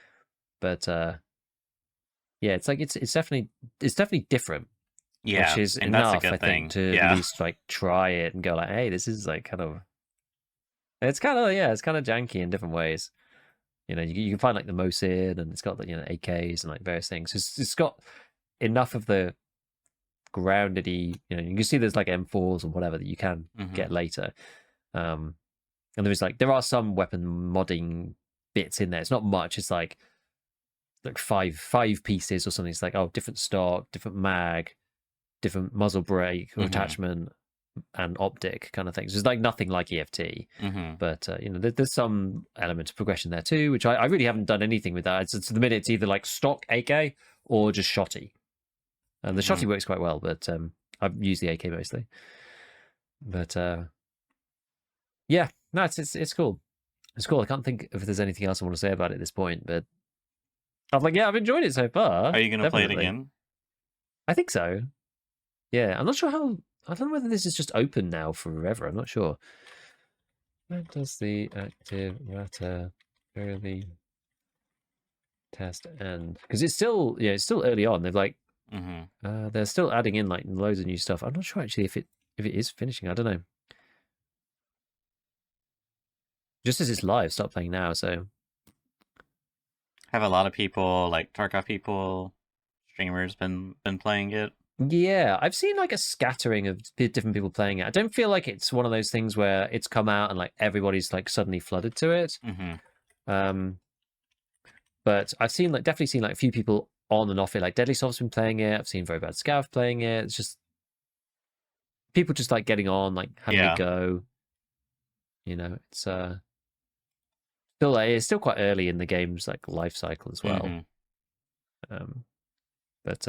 Speaker 2: But yeah, it's like it's definitely different, which
Speaker 1: Yeah,
Speaker 2: is
Speaker 1: and that's a
Speaker 2: enough, I
Speaker 1: good
Speaker 2: think,
Speaker 1: thing.
Speaker 2: to at
Speaker 1: Yeah.
Speaker 2: least like try it and go like, hey, this is like kind of it's kind of it's kind of janky in different ways. You can find like the Mosin, and it's got like AKs and like various things. It's got enough of the groundedy. You can see there's like M4s and whatever that you can
Speaker 1: Mm-hmm.
Speaker 2: get later. And there are some weapon modding bits in there. It's not much. It's like five pieces or something. It's like different stock, different mag, different muzzle brake or
Speaker 1: Mm-hmm.
Speaker 2: attachment, and optic kind of things. It's like nothing like EFT,
Speaker 1: Mm-hmm.
Speaker 2: but there's some element of progression there too, which I really haven't done anything with that. It's the minute it's either like stock AK or just shotty, and the
Speaker 1: Mm-hmm.
Speaker 2: shotty works quite well, but I've used the AK mostly. But yeah, no, it's cool. It's cool. I can't think if there's anything else I want to say about it at this point, but I've enjoyed it so far.
Speaker 1: Are you gonna play it
Speaker 2: Definitely.
Speaker 1: again?
Speaker 2: I think so. Yeah, I'm not sure how. I don't know whether this is just open now forever. I'm not sure. When does the active matter early test end? Because it's still early on. They've like
Speaker 1: Mm-hmm.
Speaker 2: they're still adding in like loads of new stuff. I'm not sure actually if it is finishing. I don't know. Just as it's live, start playing now. So
Speaker 1: Have a lot of people, like Tarkov people, streamers, been playing it?
Speaker 2: yeah, I've seen like a scattering of different people playing it. I don't feel like it's one of those things where it's come out and like everybody's like suddenly flooded to it.
Speaker 1: Mm-hmm.
Speaker 2: But I've definitely seen like a few people on and off it. Like Deadly Soft's been playing it. I've seen Very Bad Scav playing it. It's just people just like getting on, like having a go. It's still quite early in the game's like life cycle as well.
Speaker 1: Mm-hmm.
Speaker 2: But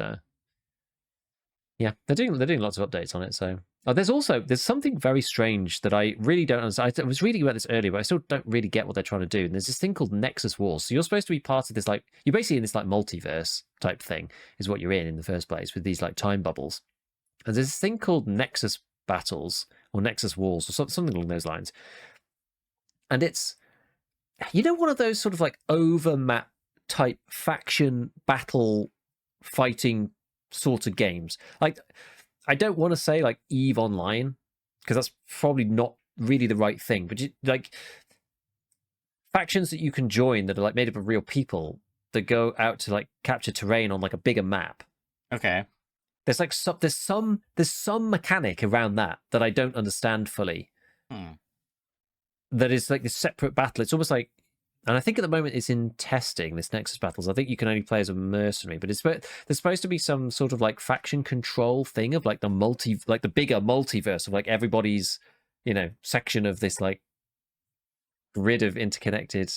Speaker 2: yeah, they're doing lots of updates on it. So there's something very strange that I really don't understand. I was reading about this earlier, but I still don't really get what they're trying to do. And there's this thing called Nexus Wars. So you're supposed to be part of this like you're basically in this like multiverse type thing is what you're in the first place with these like time bubbles. And there's this thing called Nexus Battles or Nexus Wars or something along those lines. And it's one of those sort of like overmap type faction battle fighting sort of games. Like, I don't want to say like EVE Online because that's probably not really the right thing. But like factions that you can join that are like made up of real people that go out to like capture terrain on like a bigger map.
Speaker 1: Okay.
Speaker 2: There's like some mechanic around that I don't understand fully. That is like this separate battle. It's almost like, and I think at the moment it's in testing, this Nexus Battles. I think you can only play as a mercenary, but there's supposed to be some sort of like faction control thing of like the bigger multiverse of like everybody's, section of this like grid of interconnected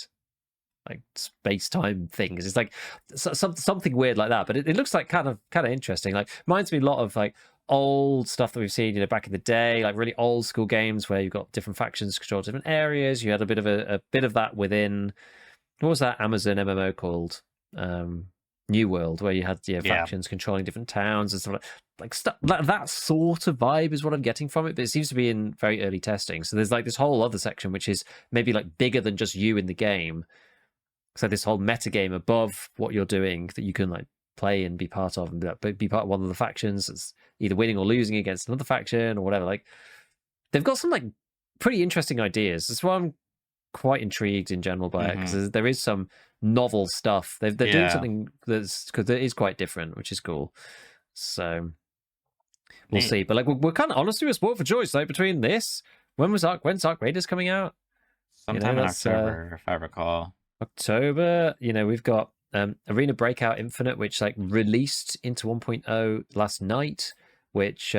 Speaker 2: like space-time things. It's like something weird like that, but it looks like kind of interesting. Like reminds me a lot of like old stuff that we've seen, back in the day, like really old school games where you've got different factions control different areas. You had a bit of a bit of that within, what was that Amazon MMO called? New World, where you had
Speaker 1: Yeah.
Speaker 2: factions controlling different towns and stuff like stuff. That sort of vibe is what I'm getting from it, but it seems to be in very early testing. So there's like this whole other section which is maybe like bigger than just you in the game. So this whole meta game above what you're doing that you can like play and be part of, and be part of one of the factions that's either winning or losing against another faction or whatever. Like they've got some like pretty interesting ideas. That's why I'm quite intrigued in general by it, because there is some novel stuff. They're doing something that's, because it is quite different, which is cool. So we'll see. But like we're kind of honestly we're sport for choice. Like between this, when's Arc Raiders coming out?
Speaker 1: Sometime in October, if I recall.
Speaker 2: October. We've got Arena Breakout Infinite, which like released into 1.0 last night, which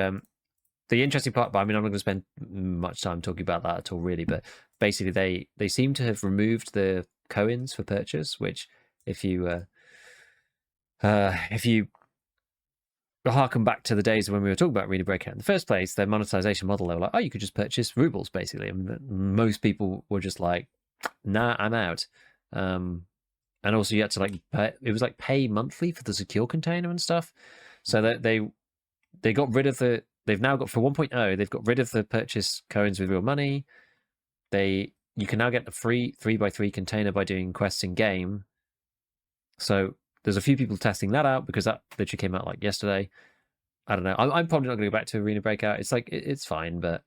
Speaker 2: the interesting part, but I mean, I'm not going to spend much time talking about that at all, really. But basically, they seem to have removed the coins for purchase, which if you harken back to the days when we were talking about Arena Breakout in the first place, their monetization model, they were like, oh, you could just purchase rubles, basically. And most people were just like, nah, I'm out. And also you had to like it was like pay monthly for the secure container and stuff. So that they got rid of they've now got for 1.0, they've got rid of the purchase coins with real money. You can now get the free 3x3 container by doing quests in game. So there's a few people testing that out because that literally came out like yesterday. I don't know. I'm probably not going to go back to Arena Breakout. It's like it's fine, but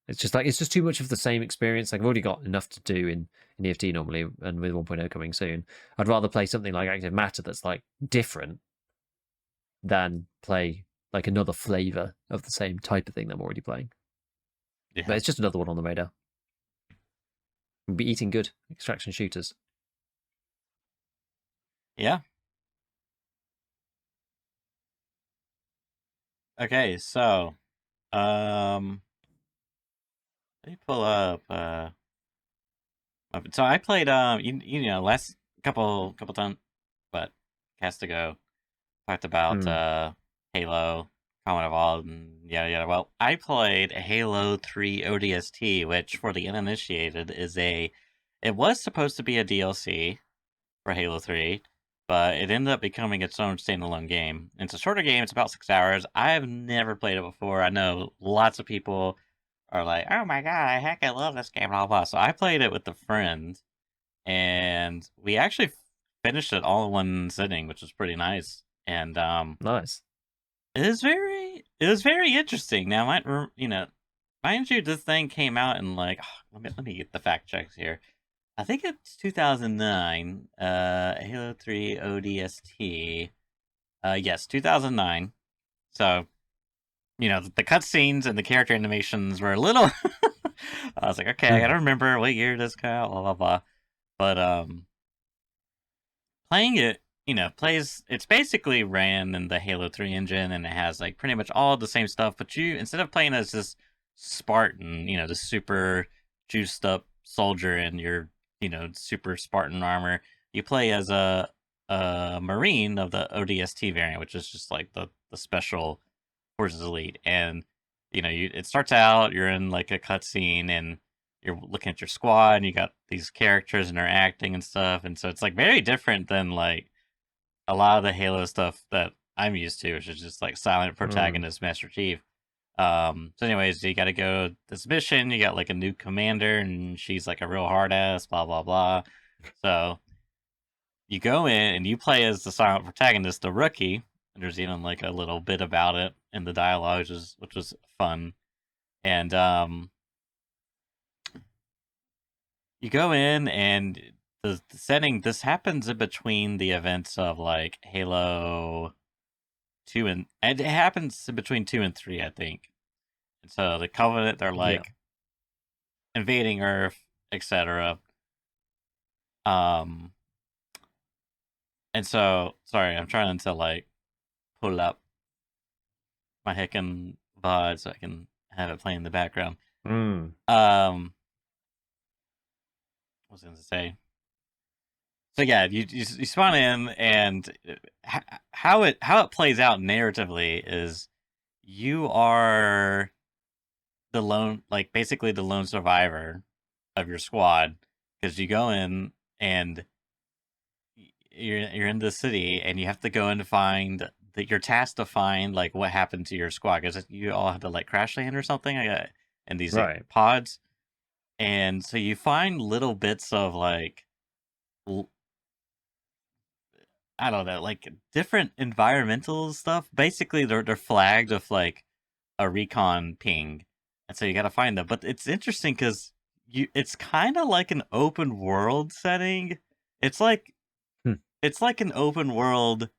Speaker 2: it's just too much of the same experience. Like I've already got enough to do in EFT normally, and with 1.0 coming soon, I'd rather play something like Active Matter that's like different than play like another flavor of the same type of thing that I'm already playing.
Speaker 1: Yeah.
Speaker 2: But it's just another one on the radar. We'll be eating good extraction shooters.
Speaker 1: Yeah. Okay, so let me pull up so I played last couple times, but cast ago talked about Halo, Common Evolved, and yada yada. Well, I played Halo 3 ODST, which for the uninitiated it was supposed to be a DLC for Halo 3, but it ended up becoming its own standalone game. It's a shorter game, it's about 6 hours. I have never played it before. I know lots of people are like, oh my god, heck, I love this game, blah blah. So I played it with a friend, and we actually finished it all in one sitting, which was pretty nice. And
Speaker 2: nice.
Speaker 1: It was very interesting. Now, mind you, this thing came out in like let me get the fact checks here. I think it's 2009. Halo 3 ODST. Yes, 2009. So the cutscenes and the character animations were a little. I was like, okay, I gotta remember what year this came out, blah blah blah. But playing it, it's basically ran in the Halo 3 engine, and it has like pretty much all the same stuff, but instead of playing as this Spartan, the super juiced up soldier in your, super Spartan armor, you play as a Marine of the ODST variant, which is just like the special forces elite. And it starts out, you're in like a cutscene, and you're looking at your squad, and you got these characters and they're acting and stuff, and so it's like very different than like a lot of the Halo stuff that I'm used to, which is just like silent protagonist, Master Chief. So anyways, you got to go this mission. You got like a new commander, and she's like a real hard ass, blah blah blah. So you go in and you play as the silent protagonist, the rookie. And there's even like a little bit about it in the dialogue, which was fun. And you go in, and the setting, this happens in between the events of like Halo 2 and it happens in between 2 and 3, I think. And so the Covenant, they're like invading Earth, etc. And so sorry, I'm trying to like pull up my heckin' VOD so I can have it playing in the background. What was I gonna say? So yeah, you spawn in, and how it plays out narratively is you are the lone, like basically the lone survivor of your squad, because you go in and you're in the city and you have to go in to find that you're tasked to find like what happened to your squad, because you all have to like crash land or something. I got in these like
Speaker 2: Right.
Speaker 1: pods, and so you find little bits of like I don't know, like different environmental stuff. Basically, they're flagged with like a recon ping, and so you got to find them. But it's interesting because it's kind of like an open world setting. It's like
Speaker 2: Hmm.
Speaker 1: it's like an open world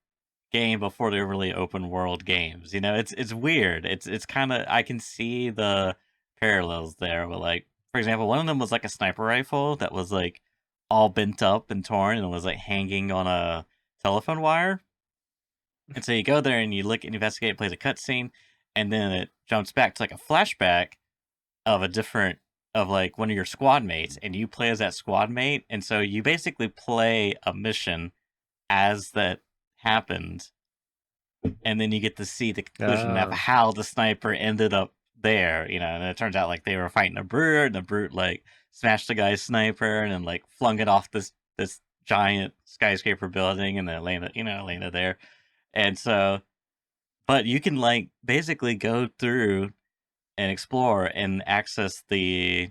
Speaker 1: game before they're really open world games. You know, it's weird. It's kind of, I can see the parallels there. But like, for example, one of them was like a sniper rifle that was like all bent up and torn and was like hanging on a telephone wire. And so you go there and you look and investigate, it plays a cutscene, and then it jumps back to like a flashback of a different, of like one of your squad mates, and you play as that squad mate. And so you basically play a mission as that happened, and then you get to see the conclusion of
Speaker 2: Ah.
Speaker 1: how the sniper ended up there. You know, and it turns out like they were fighting a brute, and the brute like smashed the guy's sniper and then like flung it off this giant skyscraper building, and then landed there. And so, but you can like basically go through and explore and access these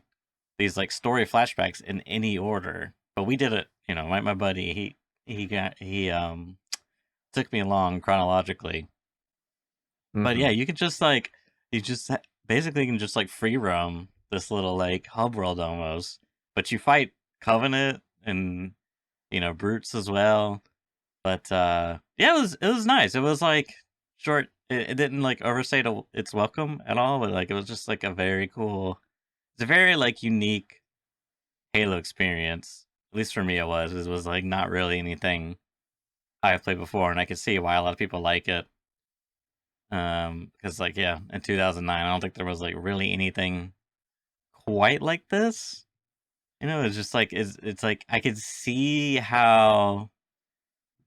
Speaker 1: like story flashbacks in any order. But we did it, my buddy, he took me along chronologically. But
Speaker 2: Hmm.
Speaker 1: yeah, you could just like, basically can just like free roam this little like hub world almost. But you fight Covenant and brutes as well. But yeah, it was nice. It was like short. It didn't like overstate its welcome at all. But like it was just like a very cool. It's a very like unique Halo experience. At least for me, it was. It was like not really anything I've played before, and I could see why a lot of people like it. Because like yeah, in 2009, I don't think there was like really anything quite like this. It's just like it's like I could see how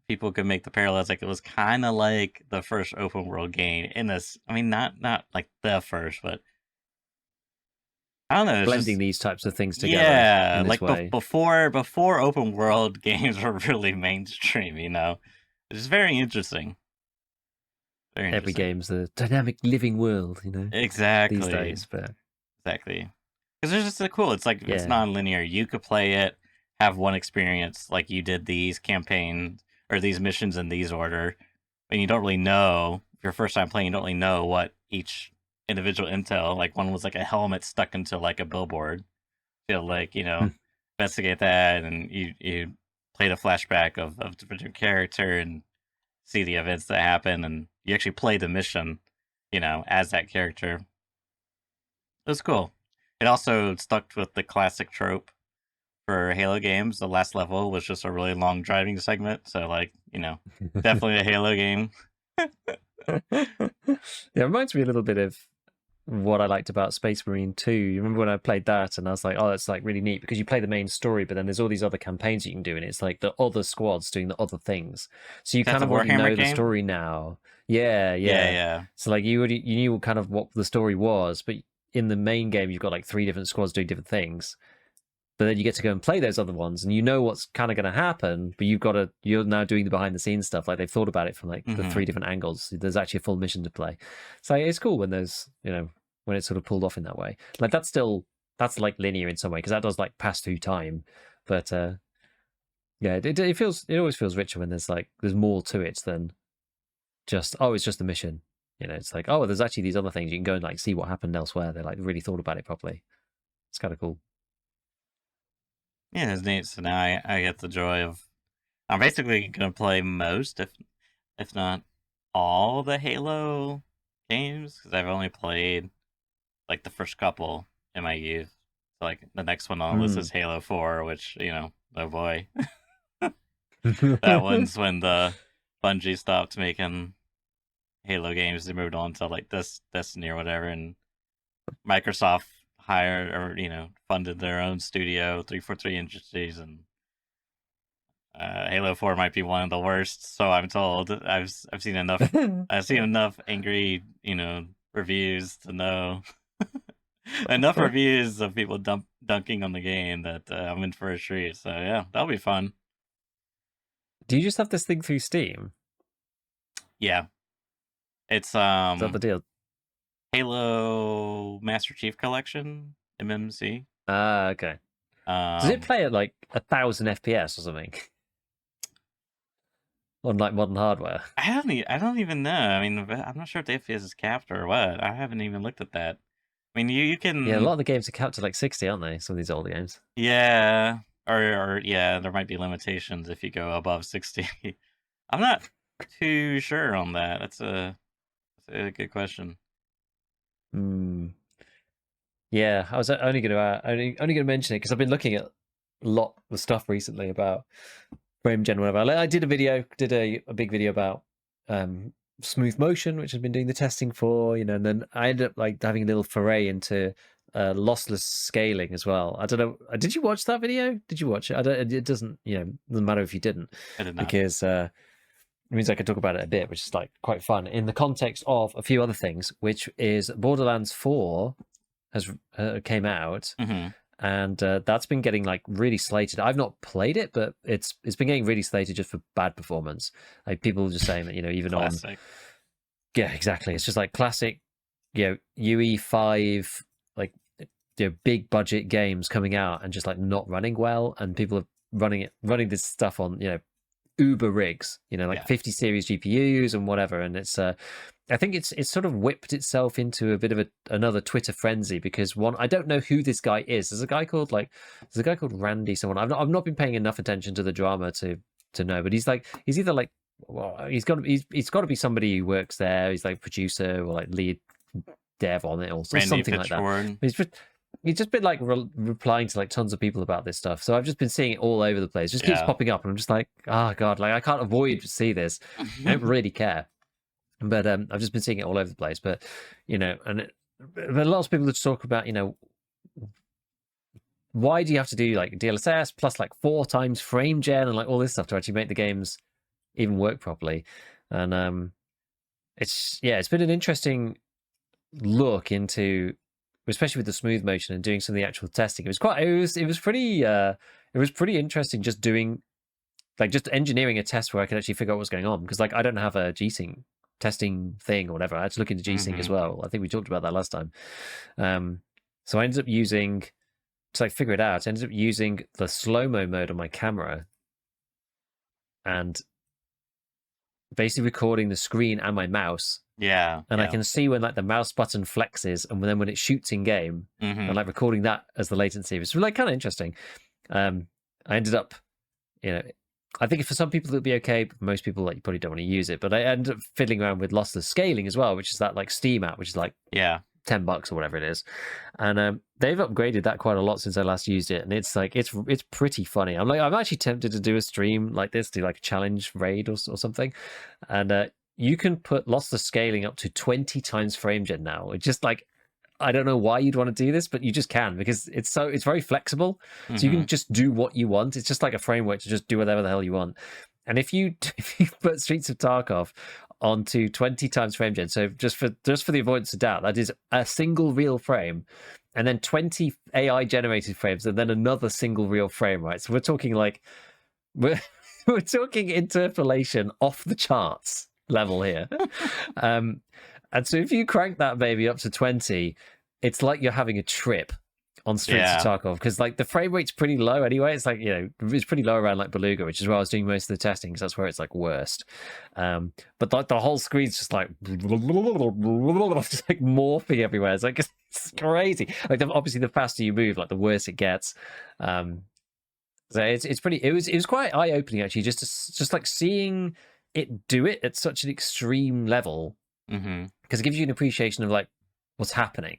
Speaker 1: people could make the parallels. Like it was kind of like the first open world game in this. I mean, not like the first, but I don't know. It's
Speaker 2: Blending
Speaker 1: just
Speaker 2: these types of things together in
Speaker 1: yeah,
Speaker 2: this
Speaker 1: like
Speaker 2: way.
Speaker 1: before open world games were really mainstream. It's very interesting. Very
Speaker 2: Every
Speaker 1: interesting.
Speaker 2: game's a dynamic living world, these
Speaker 1: Exactly.
Speaker 2: days. But
Speaker 1: Exactly. Because it's just so cool. It's like it's
Speaker 2: yeah.
Speaker 1: non-linear. You could play it, have one experience, like you did these campaigns or these missions in these order, and you don't really know, if your first time playing, you don't really know what each individual intel. Like one was like a helmet stuck into like a billboard. So like
Speaker 2: Hmm.
Speaker 1: investigate that, and you play the flashback of the different character and see the events that happen, and you actually play the mission, as that character. It was cool. It also stuck with the classic trope for Halo games. The last level was just a really long driving segment, so like, definitely a Halo game.
Speaker 2: Yeah, it reminds me a little bit of what I liked about Space Marine 2. You remember when I played that and I was like, oh, that's like really neat because you play the main story, but then there's all these other campaigns you can do, and it's like the other squads doing the other things. So you
Speaker 1: That's
Speaker 2: kind
Speaker 1: the
Speaker 2: of already
Speaker 1: Warhammer
Speaker 2: know the
Speaker 1: game?
Speaker 2: story now. Yeah,
Speaker 1: Yeah,
Speaker 2: yeah.
Speaker 1: yeah.
Speaker 2: So like you knew kind of what the story was, but in the main game you've got like three different squads doing different things. But then you get to go and play those other ones, and you know what's kind of going to happen. But you're now doing the behind the scenes stuff. Like they've thought about it from like the
Speaker 1: Hmm.
Speaker 2: three different angles. There's actually a full mission to play. So it's cool when there's when it's sort of pulled off in that way. Like that's like linear in some way because that does like pass through time. But yeah, it always feels richer when there's more to it than just it's just a mission. It's like there's actually these other things you can go and like see what happened elsewhere. They like really thought about it properly. It's kind of cool.
Speaker 1: Yeah, it's neat. So now I get the joy of, I'm basically gonna play most, if not all, the Halo games, because I've only played like the first couple in my youth. So like the next one on the list
Speaker 2: Mm.
Speaker 1: is Halo 4, which, oh boy. That one's when the Bungie stopped making Halo games. They moved on to like this Destiny or whatever, and Microsoft hired or funded their own studio, 343 Industries, and Halo 4 might be one of the worst, so I'm told. I've seen enough. I've seen enough angry, reviews to know enough reviews of people dunking on the game that I'm in for a treat. So yeah, that'll be fun.
Speaker 2: Do you just have this thing through Steam?
Speaker 1: Yeah, it's
Speaker 2: Is that the deal?
Speaker 1: Halo Master Chief Collection MMC.
Speaker 2: Ah, okay. Does it play at like 1,000 FPS or something on like modern hardware?
Speaker 1: I don't even know. I mean, I'm not sure if the FPS is capped or what. I haven't even looked at that. I mean, you
Speaker 2: Yeah, a
Speaker 1: can.
Speaker 2: lot of the games are capped at like 60, aren't they? Some of these older games.
Speaker 1: Yeah, or yeah, there might be limitations if you go above 60. I'm not too sure on that. That's a good question.
Speaker 2: Hmm. Yeah, I was only going to only going to mention it because I've been looking at a lot of stuff recently about frame gen. Whatever. I did a big video about smooth motion, which I've been doing the testing for. And then I ended up like having a little foray into lossless scaling as well. I don't know. Did you watch that video? Did you watch it? I don't. It doesn't. Doesn't matter if you didn't,
Speaker 1: I did not.
Speaker 2: because it means I can talk about it a bit, which is like quite fun in the context of a few other things, which is Borderlands 4 has came out,
Speaker 1: Mm-hmm.
Speaker 2: and that's been getting like really slated. I've not played it, but it's been getting really slated just for bad performance. Like people are just saying that even
Speaker 1: Classic.
Speaker 2: on yeah, exactly. It's just like classic, UE5, like big budget games coming out and just like not running well, and people are running this stuff on Uber rigs, like
Speaker 1: Yeah.
Speaker 2: 50 series GPUs and whatever. And it's I think it's sort of whipped itself into a bit of another Twitter frenzy, because I don't know who this guy is. There's a guy called Randy someone. I've not been paying enough attention to the drama to know, but he's either like, well, he's got to be somebody who works there. He's like producer or like lead dev on it or
Speaker 1: Randy
Speaker 2: something like that.
Speaker 1: Fitchford.
Speaker 2: He's just been like replying to like tons of people about this stuff. So I've just been seeing it all over the place. It just keeps popping up, and I'm just like, oh god, like I can't avoid to see this. I don't really care, but I've just been seeing it all over the place. But but lots of people just talk about why do you have to do like DLSS plus like 4 times frame gen and like all this stuff to actually make the games even work properly? And it's been an interesting look into, especially with the smooth motion and doing some of the actual testing. It was pretty interesting just doing just engineering a test where I could actually figure out what's going on, because like I don't have a G-Sync testing thing or whatever. I had to look into G-Sync as well. I think we talked about that last time. So I ended up using, to like figure it out, I ended up using the slow-mo mode on my camera and basically recording the screen and my mouse.
Speaker 1: Yeah.
Speaker 2: And I can see when like the mouse button flexes, and then when it shoots in game, and like recording that as the latency. It's like kind of interesting. I ended up, I think for some people it'll be okay, but most people like probably don't want to use it. But I ended up fiddling around with lossless scaling as well, which is that like Steam app, which is like $10 or whatever it is, and they've upgraded that quite a lot since I last used it, and it's like it's pretty funny. I'm actually tempted to do a stream like this, do like a challenge raid or something, and you can put lossless scaling up to 20 times frame gen now. It's just like, I don't know why you'd want to do this, but you just can, because it's very flexible. So you can just do what you want. It's just like a framework to just do whatever the hell you want. And if you put Streets of Tarkov onto 20 times frame gen, so just for the avoidance of doubt, that is a single real frame, and then 20 AI generated frames, and then another single real frame, right? So we're talking like we're talking interpolation off the charts level here. And so if you crank that baby up to 20, it's like you're having a trip on Streets of Tarkov, because like the frame rate's pretty low anyway. It's like, it's pretty low around like Beluga, which is where I was doing most of the testing, because that's where it's like worst. But like the whole screen's just like just like morphing everywhere. It's like it's crazy. Like obviously the faster you move, like the worse it gets. So it's pretty. It was quite eye opening actually, just like seeing it do it at such an extreme level, because it gives you an appreciation of like what's happening.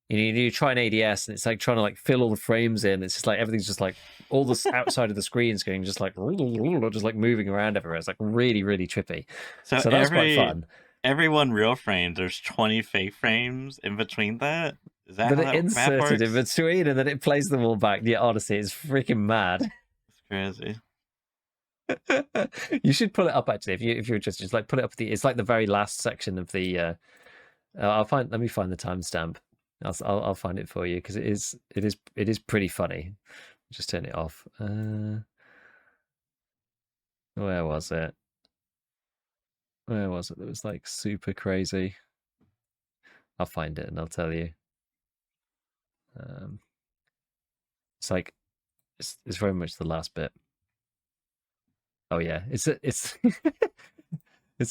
Speaker 2: You try an ADS and it's like trying to like fill all the frames in. It's just like everything's just like all the outside of the screen's going just like moving around everywhere. It's like really, really trippy. So that's quite fun.
Speaker 1: Every one real frame, there's 20 fake frames in between that. Is that
Speaker 2: then
Speaker 1: how
Speaker 2: it
Speaker 1: that
Speaker 2: inserted in between, and then it plays them all back. Yeah, honestly, it's freaking mad.
Speaker 1: It's crazy.
Speaker 2: You should pull it up actually if you're just like put it up. It's like the very last section of the. Let me find the timestamp. I'll find it for you because it is pretty funny. Just turn it off. Where was it? Where was it? It was like super crazy. I'll find it and I'll tell you. It's like it's very much the last bit. Oh yeah, it's it's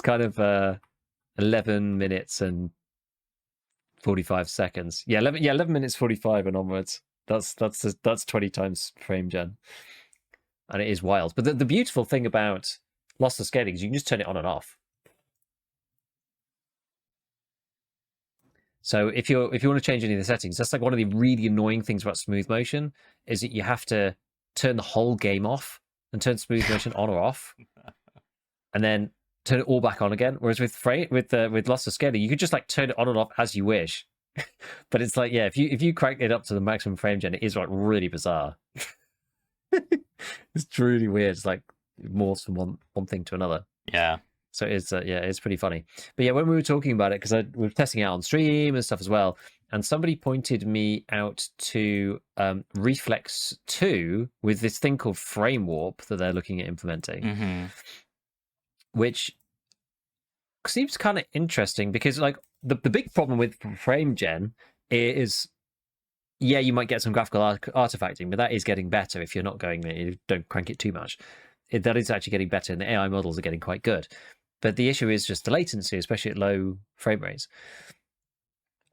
Speaker 2: kind of 11 minutes and 45 seconds. Yeah, 11 minutes 45 and onwards. That's 20 times frame gen. And it is wild. But the beautiful thing about lossless scaling is you can just turn it on and off. So if you want to change any of the settings, that's like one of the really annoying things about smooth motion is that you have to turn the whole game off and turn smooth motion on or off, and then turn it all back on again. Whereas with lossless scaling, you could just like turn it on and off as you wish. But it's like, yeah, if you crank it up to the maximum frame gen, it is like really bizarre. It's truly weird. It's like morphs from one thing to another.
Speaker 1: Yeah.
Speaker 2: So it's it's pretty funny. But yeah, when we were talking about it, because we were testing it out on stream and stuff as well, and somebody pointed me out to Reflex 2 with this thing called frame warp that they're looking at implementing, which seems kind of interesting because like the big problem with frame gen is, yeah, you might get some graphical artifacting, but that is getting better if you're not going there. You don't crank it too much. That is actually getting better, and the AI models are getting quite good. But the issue is just the latency, especially at low frame rates.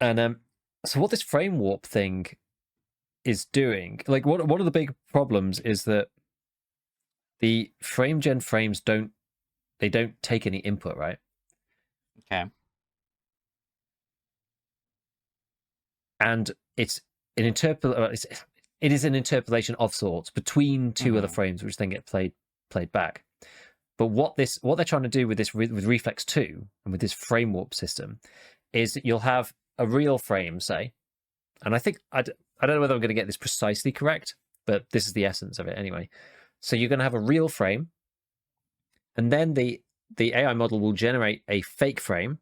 Speaker 2: And so what this frame warp thing is doing, like one of the big problems is that the frame gen frames don't take any input, right?
Speaker 1: Okay.
Speaker 2: And it is an interpolation of sorts between two other frames, which then get played back. But what they're trying to do with Reflex 2 and with this frame warp system is that you'll have a real frame, say, and I think I don't know whether I'm going to get this precisely correct, but this is the essence of it anyway. So you're going to have a real frame, and then the AI model will generate a fake frame.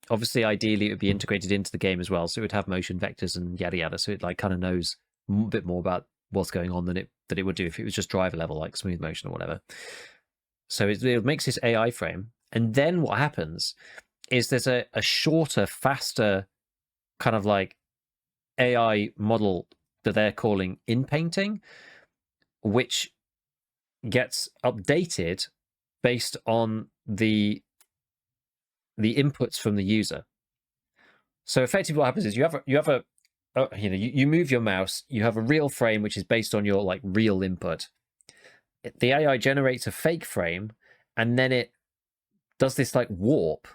Speaker 2: Obviously, ideally, it would be integrated into the game as well, so it would have motion vectors and yada yada. So it like kind of knows a bit more about what's going on than it would do if it was just driver level, like smooth motion or whatever. So it makes this AI frame, and then what happens is there's a shorter, faster kind of like AI model that they're calling in painting, which gets updated based on the inputs from the user. So effectively what happens is you move your mouse, you have a real frame which is based on your like real input. The AI generates a fake frame, and then it does this like warp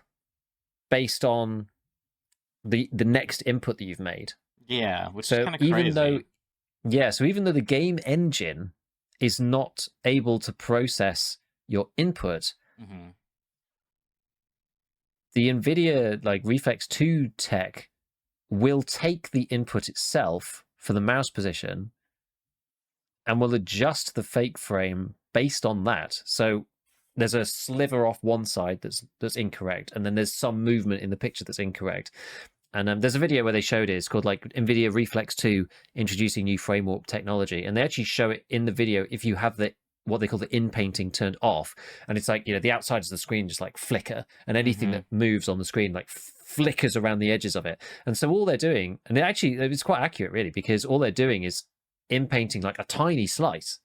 Speaker 2: based on the next input that you've made.
Speaker 1: Yeah, which is kind of crazy.
Speaker 2: So even though the game engine is not able to process your input, the NVIDIA like Reflex 2 tech will take the input itself for the mouse position and will adjust the fake frame based on that. So there's a sliver off one side that's incorrect, and then there's some movement in the picture that's incorrect. And there's a video where they showed it. It's called like NVIDIA Reflex 2 introducing new frame warp technology, and they actually show it in the video if you have what they call the in painting turned off, and it's like, the outsides of the screen just like flicker, and anything that moves on the screen like flickers around the edges of it. And so all they're doing, and it's quite accurate really, because all they're doing is in painting like a tiny slice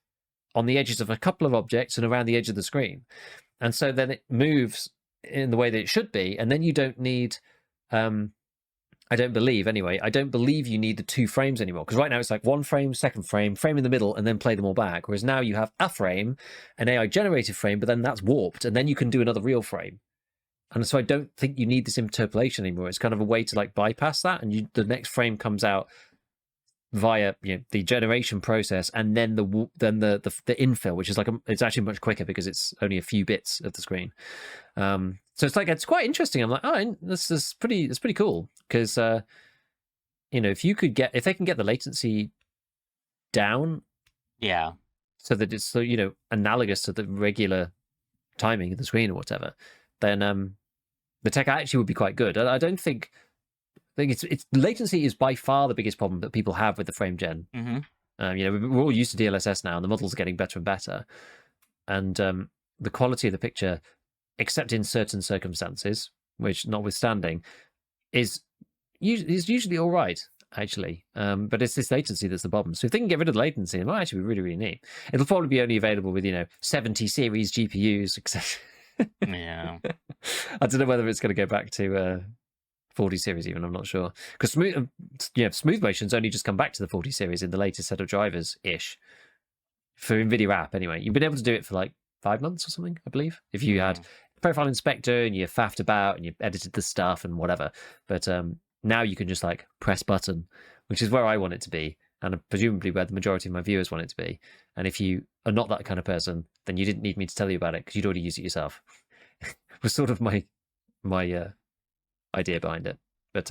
Speaker 2: on the edges of a couple of objects and around the edge of the screen, and so then it moves in the way that it should be, and then you don't need I don't believe you need the 2 frames anymore, because right now it's like 1 frame, second frame in the middle, and then play them all back. Whereas now you have a frame, an AI generated frame, but then that's warped, and then you can do another real frame. And so I don't think you need this interpolation anymore. It's kind of a way to like bypass that, and the next frame comes out via the generation process, and then the infill, which is like it's actually much quicker because it's only a few bits of the screen. So it's quite interesting. I'm like, oh, this is pretty cool, because if they can get the latency down,
Speaker 1: yeah,
Speaker 2: so that it's analogous to the regular timing of the screen or whatever, then the tech actually would be quite good. I don't think. I think it's latency is by far the biggest problem that people have with the frame gen.
Speaker 1: Mm-hmm.
Speaker 2: We're all used to DLSS now, and the models are getting better and better. And the quality of the picture, except in certain circumstances, which notwithstanding, is usually all right, actually. But it's this latency that's the problem. So if they can get rid of the latency, it might actually be really, really neat. It'll probably be only available with 70 series GPUs, etc.
Speaker 1: Yeah.
Speaker 2: I don't know whether it's going to go back to 40 series even. I'm not sure, because smooth motion's only just come back to the 40 series in the latest set of drivers ish for NVIDIA app. Anyway, you've been able to do it for like 5 months or something, I believe, if you had profile inspector and you faffed about and you edited the stuff and whatever. But now you can just like press button, which is where I want it to be, and presumably where the majority of my viewers want it to be. And if you are not that kind of person, then you didn't need me to tell you about it because you'd already used it yourself. Was sort of my idea behind it. But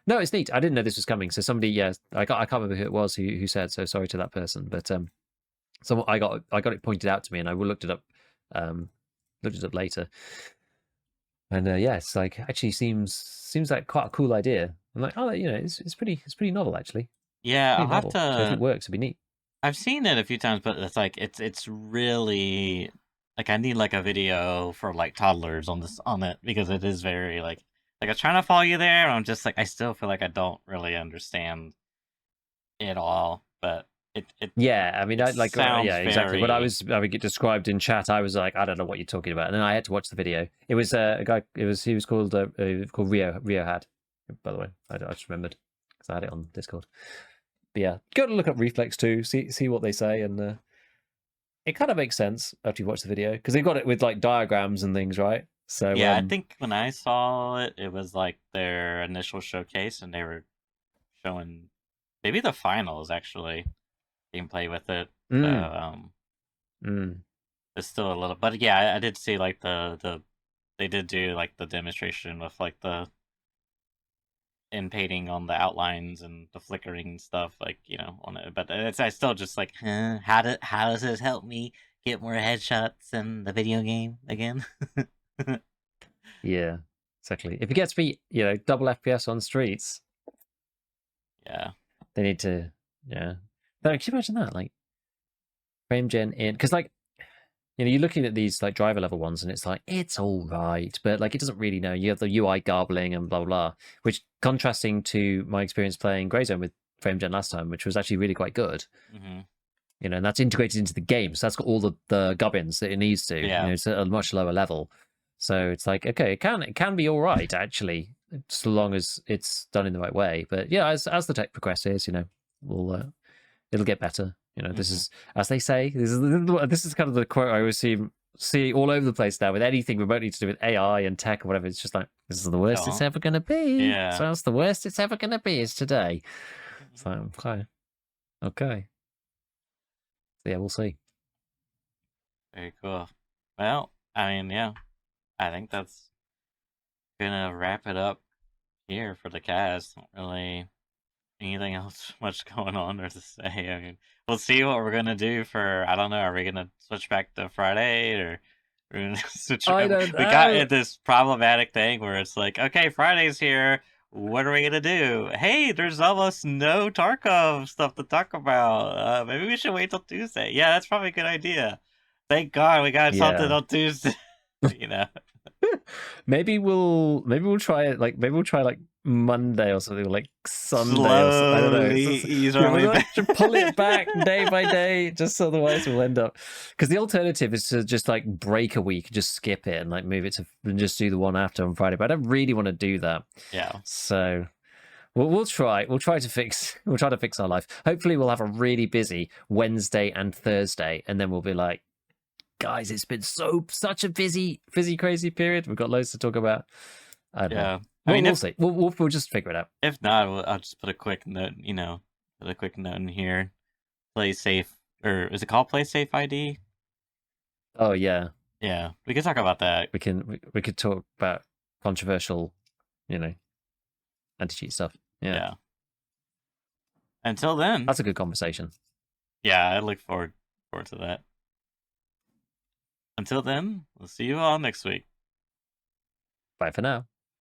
Speaker 2: no, it's neat. I didn't know this was coming. So somebody, I can't remember who it was who said. So sorry to that person. But I got it pointed out to me, and I looked it up later. And it's like actually seems like quite a cool idea. I'm like, oh, it's pretty novel actually.
Speaker 1: Yeah,
Speaker 2: Pretty
Speaker 1: I'll have
Speaker 2: novel.
Speaker 1: to.
Speaker 2: So if it works, it'd be neat.
Speaker 1: I've seen it a few times, but it's like it's really like I need like a video for like toddlers on it because it is very like I'm trying to follow you there. And I'm just like I still feel like I don't really understand it all, but it
Speaker 2: Yeah, I mean,
Speaker 1: sounds
Speaker 2: exactly. What I
Speaker 1: very
Speaker 2: get described in chat, I was like, I don't know what you're talking about, and then I had to watch the video. It was a guy. He was called Rio had. By the way, I just remembered because I had it on Discord. But yeah, go to look up Reflex 2, see what they say, and it kind of makes sense after you watch the video because they've got it with like diagrams and things, right? So
Speaker 1: Yeah, I think when I saw it, it was like their initial showcase, and they were showing maybe the finals actually gameplay with it. So it's still a little, but yeah, I did see like the they did do like the demonstration with like the in painting on the outlines and the flickering stuff, like on it. But I still just like, how does this help me get more headshots in the video game again?
Speaker 2: yeah, exactly. If it gets me, double FPS on streets,
Speaker 1: Yeah,
Speaker 2: they need to, yeah. But can you imagine that, like frame gen in? Because like, you're looking at these like driver level ones, and it's like it's all right, but like it doesn't really know. You have the UI garbling and blah blah blah, which contrasting to my experience playing Greyzone with frame gen last time, which was actually really quite good. And that's integrated into the game, so that's got all the gubbins that it needs to.
Speaker 1: Yeah.
Speaker 2: It's at a much lower level, so it's like okay, it can be all right actually, so long as it's done in the right way. But yeah, as the tech progresses, we'll it'll get better. This is, as they say, this is kind of the quote I always see all over the place now with anything remotely to do with AI and tech or whatever. It's just like, this is the worst it's ever going to be.
Speaker 1: Yeah.
Speaker 2: So that's the worst it's ever going to be is today. So, okay. So yeah, we'll see.
Speaker 1: Very cool. Well, I mean, yeah, I think that's gonna wrap it up here for the cast. Not really anything else much going on or to say. I mean, we'll see what we're gonna do for. I don't know. Are we gonna switch back to Friday or we're gonna switch?
Speaker 2: I don't know.
Speaker 1: We got this problematic thing where it's like, okay, Friday's here. What are we gonna do? Hey, there's almost no Tarkov stuff to talk about. Maybe we should wait till Tuesday. Yeah, that's probably a good idea. Thank God we got something on Tuesday.
Speaker 2: Maybe we'll try it. Like maybe we'll try like Monday or something, or like Sunday.
Speaker 1: Slowly
Speaker 2: I don't know.
Speaker 1: ease our way back.
Speaker 2: To pull it back day by day, just otherwise we'll end up. Because the alternative is to just like break a week, just skip it, and like move it to and just do the one after on Friday. But I don't really want to do that.
Speaker 1: Yeah.
Speaker 2: So we'll try. We'll try to fix our life. Hopefully, we'll have a really busy Wednesday and Thursday, and then we'll be like, guys, it's been such a busy, crazy period. We've got loads to talk about. I don't know. I mean, we'll see. We'll just figure it out.
Speaker 1: If not, I'll just put a quick note. Put a quick note in here. Play safe, or is it called Play Safe ID?
Speaker 2: Oh yeah.
Speaker 1: Yeah, we can talk about that.
Speaker 2: We could talk about controversial, anti-cheat stuff. Yeah.
Speaker 1: Until then,
Speaker 2: that's a good conversation.
Speaker 1: Yeah, I look forward forward to that. Until then, we'll see you all next week.
Speaker 2: Bye for now.